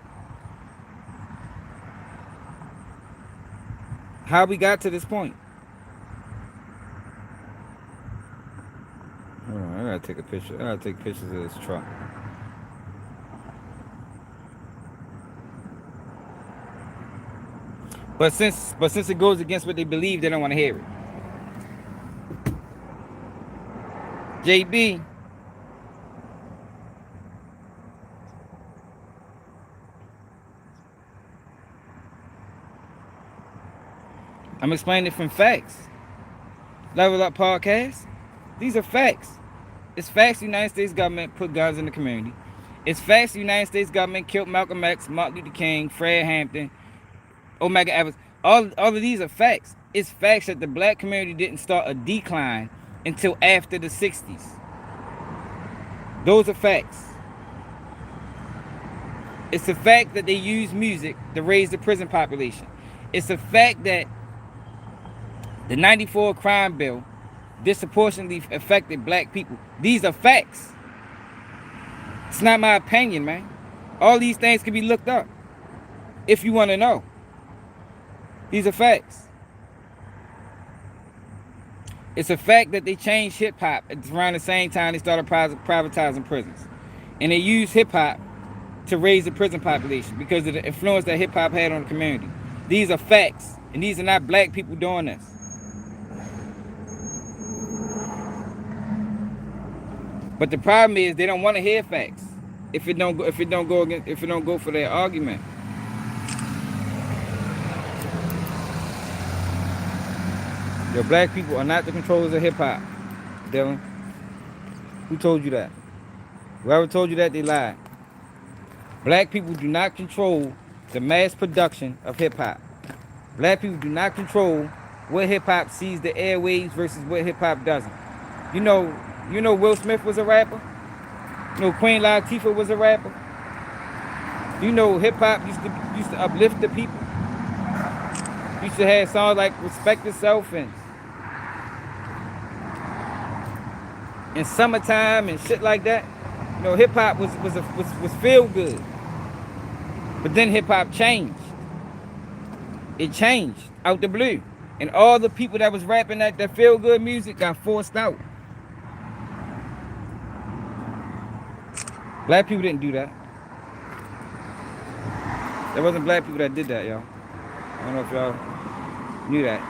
how we got to this point. Hold on, I gotta take a picture. I gotta take pictures of this truck. But since it goes against what they believe, they don't want to hear it. JB, I'm explaining it from facts. Level Up Podcast. These are facts. It's facts the United States government put guns in the community. It's facts the United States government killed Malcolm X, Martin Luther King, Fred Hampton, Omega Evans. All of these are facts. It's facts that the black community didn't start a decline until after the 60s. Those are facts. It's a fact that they use music to raise the prison population. It's a fact that the 94 crime bill disproportionately affected black people. These are facts. It's not my opinion, man. All these things can be looked up if you want to know. These are facts. It's a fact that they changed hip-hop at around the same time they started privatizing prisons. And they used hip-hop to raise the prison population because of the influence that hip-hop had on the community. These are facts, and these are not black people doing this. But the problem is they don't want to hear facts if it don't go for their argument. Your black people are not the controllers of hip-hop, Dylan. Who told you that? Whoever told you that, they lied. Black people do not control the mass production of hip-hop. Black people do not control what hip-hop sees the airwaves versus what hip-hop doesn't. You know Will Smith was a rapper? You know Queen Latifah was a rapper? You know hip-hop used to uplift the people? Used to have songs like Respect Yourself and Summertime and shit like that. You know, hip-hop was feel good. But then hip-hop changed. It changed out the blue. And all the people that was rapping that feel good music got forced out. Black people didn't do that. There wasn't black people that did that, y'all. I don't know if y'all knew that.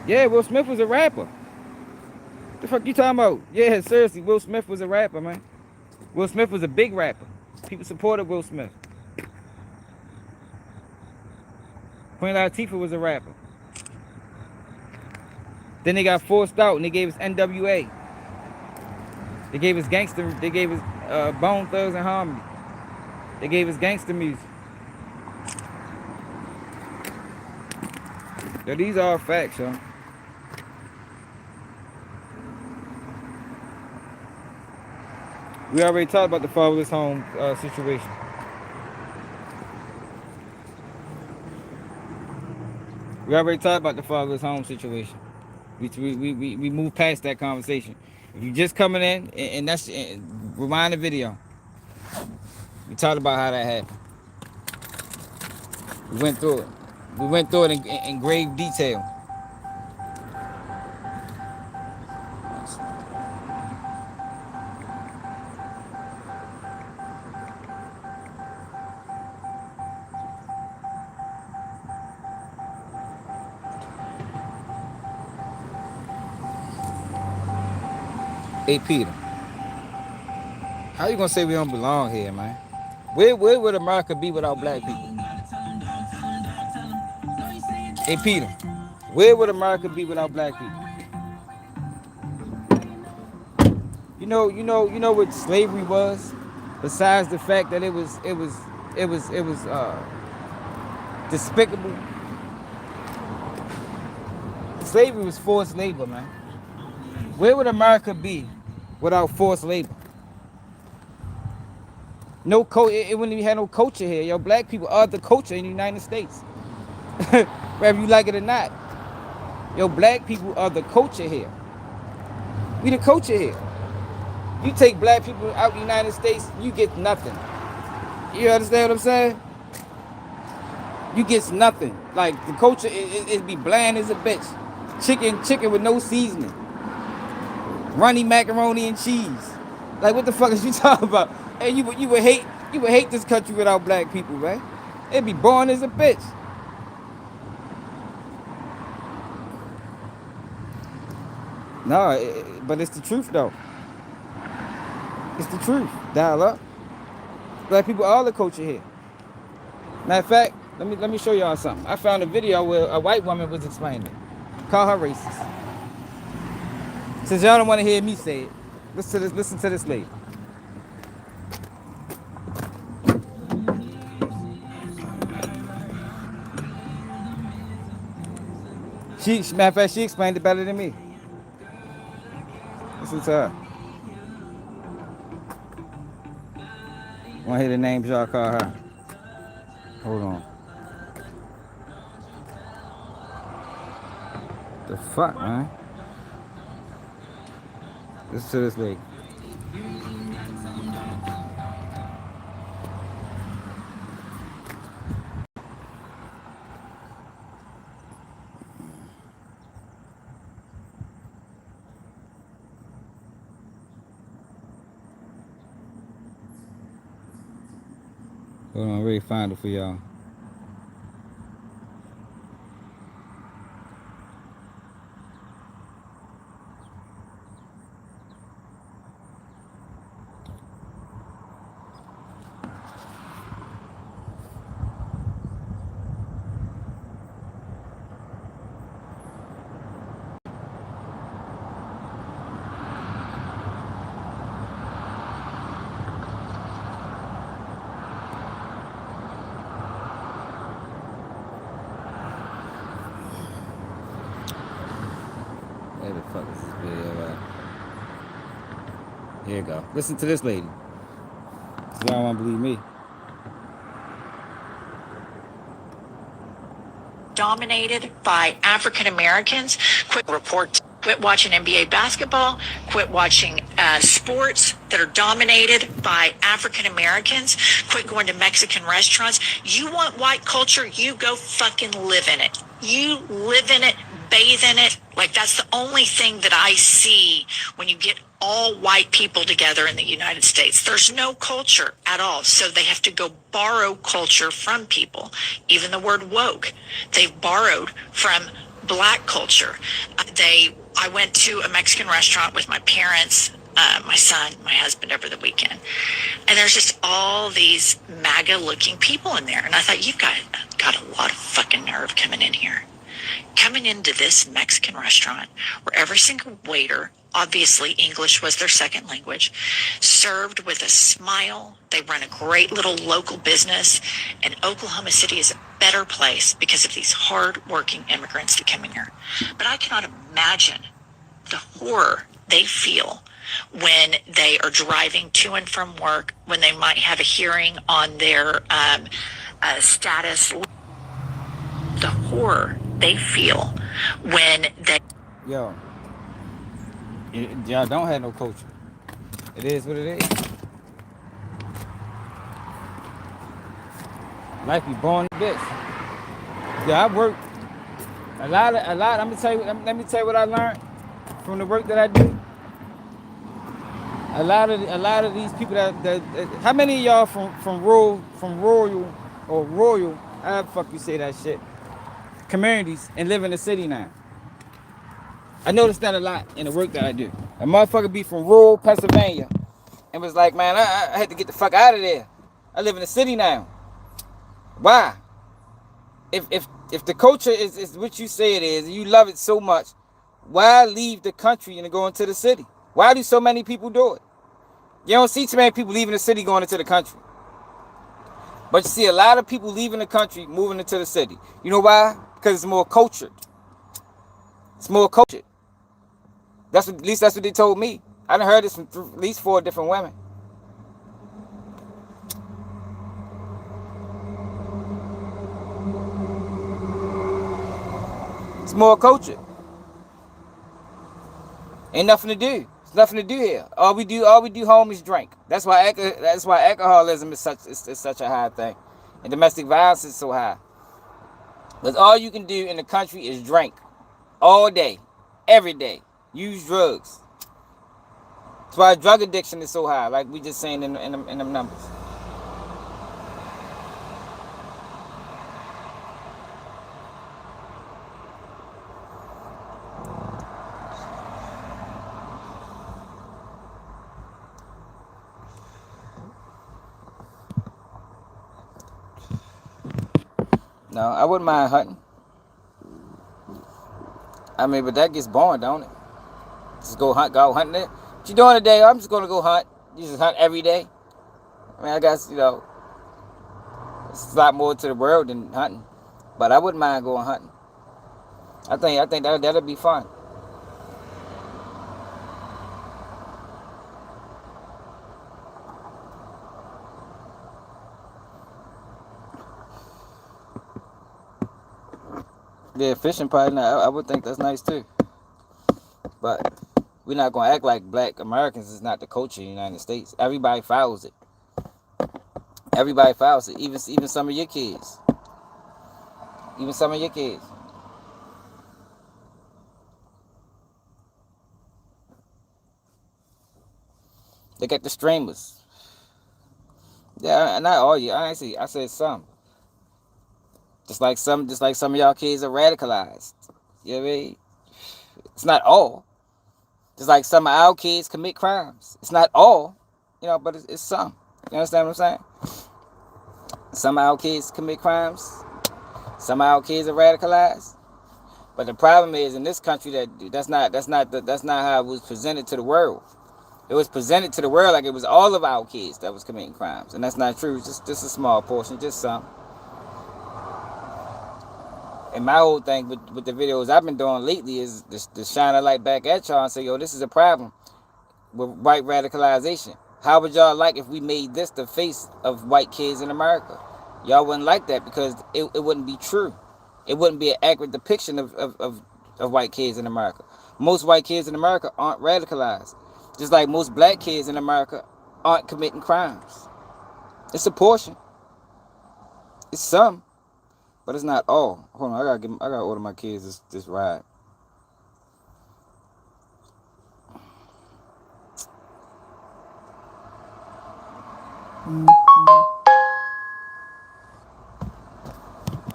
Yeah, Will Smith was a rapper. The fuck you talking about? Yeah, seriously, Will Smith was a rapper, man. Will Smith was a big rapper. People supported Will Smith. Queen Latifah was a rapper. Then they got forced out and they gave us NWA. They gave us gangster. They gave us Bone Thugs and Harmony. They gave us gangster music. So these are all facts, y'all. We already talked about the fatherless home situation. We already talked about the fatherless home situation. We moved past that conversation. If you just coming in and that's rewind the video. We talked about how that happened. We went through it. We went through it in grave detail. Hey Peter, how you gonna say we don't belong here, man? Where would America be without black people? Hey Peter, where would America be without black people? You know what slavery was? Besides the fact that it was despicable. Slavery was forced labor, man. Where would America be without forced labor? No it wouldn't even have no culture here. Yo, black people are the culture in the United States. Whether you like it or not. Yo, black people are the culture here. We the culture here. You take black people out the United States, you get nothing. You understand what I'm saying? You get nothing. Like the culture, it be bland as a bitch. Chicken with no seasoning. Runny macaroni and cheese. Like what the fuck is you talking about? Hey, you would hate this country without black people, man. It'd be boring as a bitch. No, but it's the truth though. It's the truth. Dial up. Black people are the culture here. Matter of fact, let me show y'all something. I found a video where a white woman was explaining it. Call her racist. Since y'all don't want to hear me say it, listen to this lady. Matter of fact, she explained it better than me. Listen to her. Want to hear the names y'all call her? Hold on. The fuck, man? Listen to this lady. Hold on, I really find it for y'all. Where the fuck is this video at? Here you go. Listen to this lady. Y'all won't believe me. Dominated by African Americans. Quit watching NBA basketball. Quit watching sports that are dominated by African Americans. Quit going to Mexican restaurants. You want white culture? You go fucking live in it. You live in it, bathe in it. Like that's the only thing that I see when you get all white people together in the United States. There's no culture at all. So they have to go borrow culture from people. Even the word woke, they've borrowed from black culture. I went to a Mexican restaurant with my parents, my son, my husband over the weekend. And there's just all these MAGA looking people in there. And I thought, you've got a lot of fucking nerve coming in here. Coming into this Mexican restaurant where every single waiter, obviously English was their second language, served with a smile. They run a great little local business, and Oklahoma City is a better place because of these hard-working immigrants that come in here. But I cannot imagine the horror they feel when they are driving to and from work, when they might have a hearing on their status. The horror they feel when they. Yo, y'all don't have no culture. It is what it is. Life be born in bitch. Yeah, I work a lot. I'm gonna tell you. Let me tell you what I learned from the work that I do. A lot of these people that how many of y'all from royal or royal, how the fuck you say that shit, communities and live in the city now? I noticed that a lot in the work that I do. A motherfucker be from rural Pennsylvania and was like, man, I had to get the fuck out of there. I live in the city now. Why? If the culture is what you say it is, and you love it so much, why leave the country and go into the city? Why do so many people do it? You don't see too many people leaving the city going into the country. But you see a lot of people leaving the country, moving into the city. You know why? Because it's more cultured. It's more cultured. At least that's what they told me. I done heard this from at least 4 different women. It's more cultured. Ain't nothing to do. There's nothing to do here. All we do home is drink. That's why alcoholism is such a high thing, and domestic violence is so high. Because all you can do in the country is drink, all day, every day. Use drugs. That's why drug addiction is so high, like we just saying in them numbers. No, I wouldn't mind hunting. I mean, but that gets boring, don't it? Just go hunting it. What you doing today? I'm just gonna go hunt. You just hunt every day. I mean, I guess, it's a lot more to the world than hunting. But I wouldn't mind going hunting. I think that'll be fun. Yeah, fishing probably not. I would think that's nice too. But we're not gonna act like black Americans is not the culture of the United States. Everybody follows it. Everybody follows it. Even some of your kids. Even some of your kids. They got the streamers. Yeah, not all you. I said some. Just like some of y'all kids are radicalized. You know what I mean? It's not all. Just like some of our kids commit crimes. It's not all, but it's some. You understand what I'm saying? Some of our kids commit crimes. Some of our kids are radicalized. But the problem is in this country that's not how it was presented to the world. It was presented to the world like it was all of our kids that was committing crimes, and that's not true. It's just a small portion, just some. And my whole thing with the videos I've been doing lately is to shine a light back at y'all and say, yo, this is a problem with white radicalization. How would y'all like if we made this the face of white kids in America? Y'all wouldn't like that because it wouldn't be true. It wouldn't be an accurate depiction of white kids in America. Most white kids in America aren't radicalized. Just like most black kids in America aren't committing crimes. It's a portion. It's some. But it's not all. Hold on, I gotta order my kids this ride.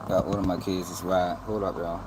Gotta order my kids this ride. Hold up, y'all.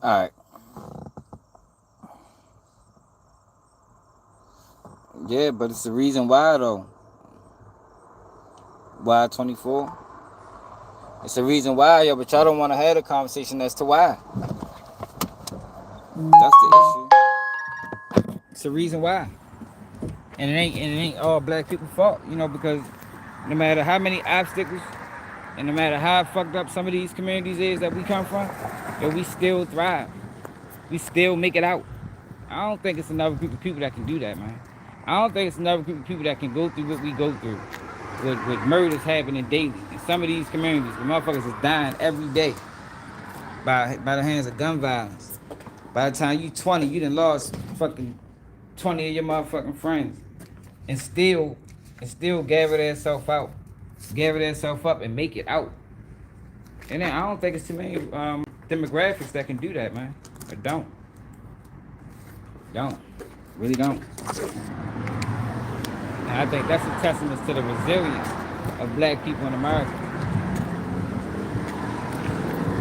All right. Yeah, but it's the reason why though. Why 24? It's the reason why, yo. But y'all don't want to have a conversation as to why. That's the issue. It's the reason why. And it ain't all black people's fault, you know, because no matter how many obstacles and no matter how fucked up some of these communities is that we come from, yo, we still thrive. We still make it out. I don't think it's another group of people that can do that, man. I don't think it's another group of people that can go through what we go through. With murders happening daily. In some of these communities, the motherfuckers is dying every day by the hands of gun violence. By the time you 20, you done lost fucking 20 of your motherfucking friends. And still gather themselves out. Gather themselves up and make it out. And then I don't think it's too many demographics that can do that, man. I don't. Really don't. And I think that's a testament to the resilience of black people in America.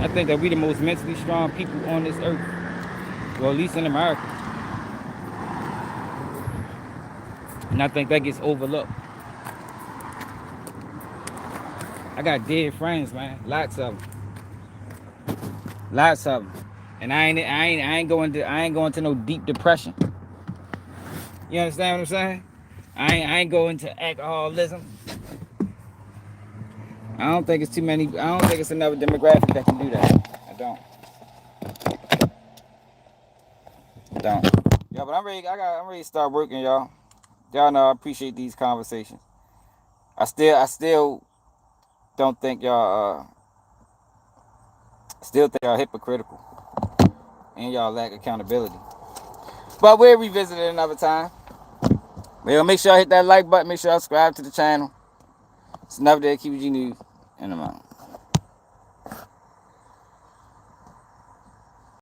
I think that we the most mentally strong people on this earth. Well, at least in America. And I think that gets overlooked. I got dead friends, man. Lots of them. And I ain't going to no deep depression. You understand what I'm saying? I ain't going to alcoholism. I don't think it's another demographic that can do that. I don't. Yeah, but I'm ready to start working, y'all. Y'all know I appreciate these conversations. I still don't think y'all hypocritical. And y'all lack accountability. But we'll revisit it another time. Well, make sure y'all hit that like button. Make sure y'all subscribe to the channel. It's another day of QG News. And I'm out.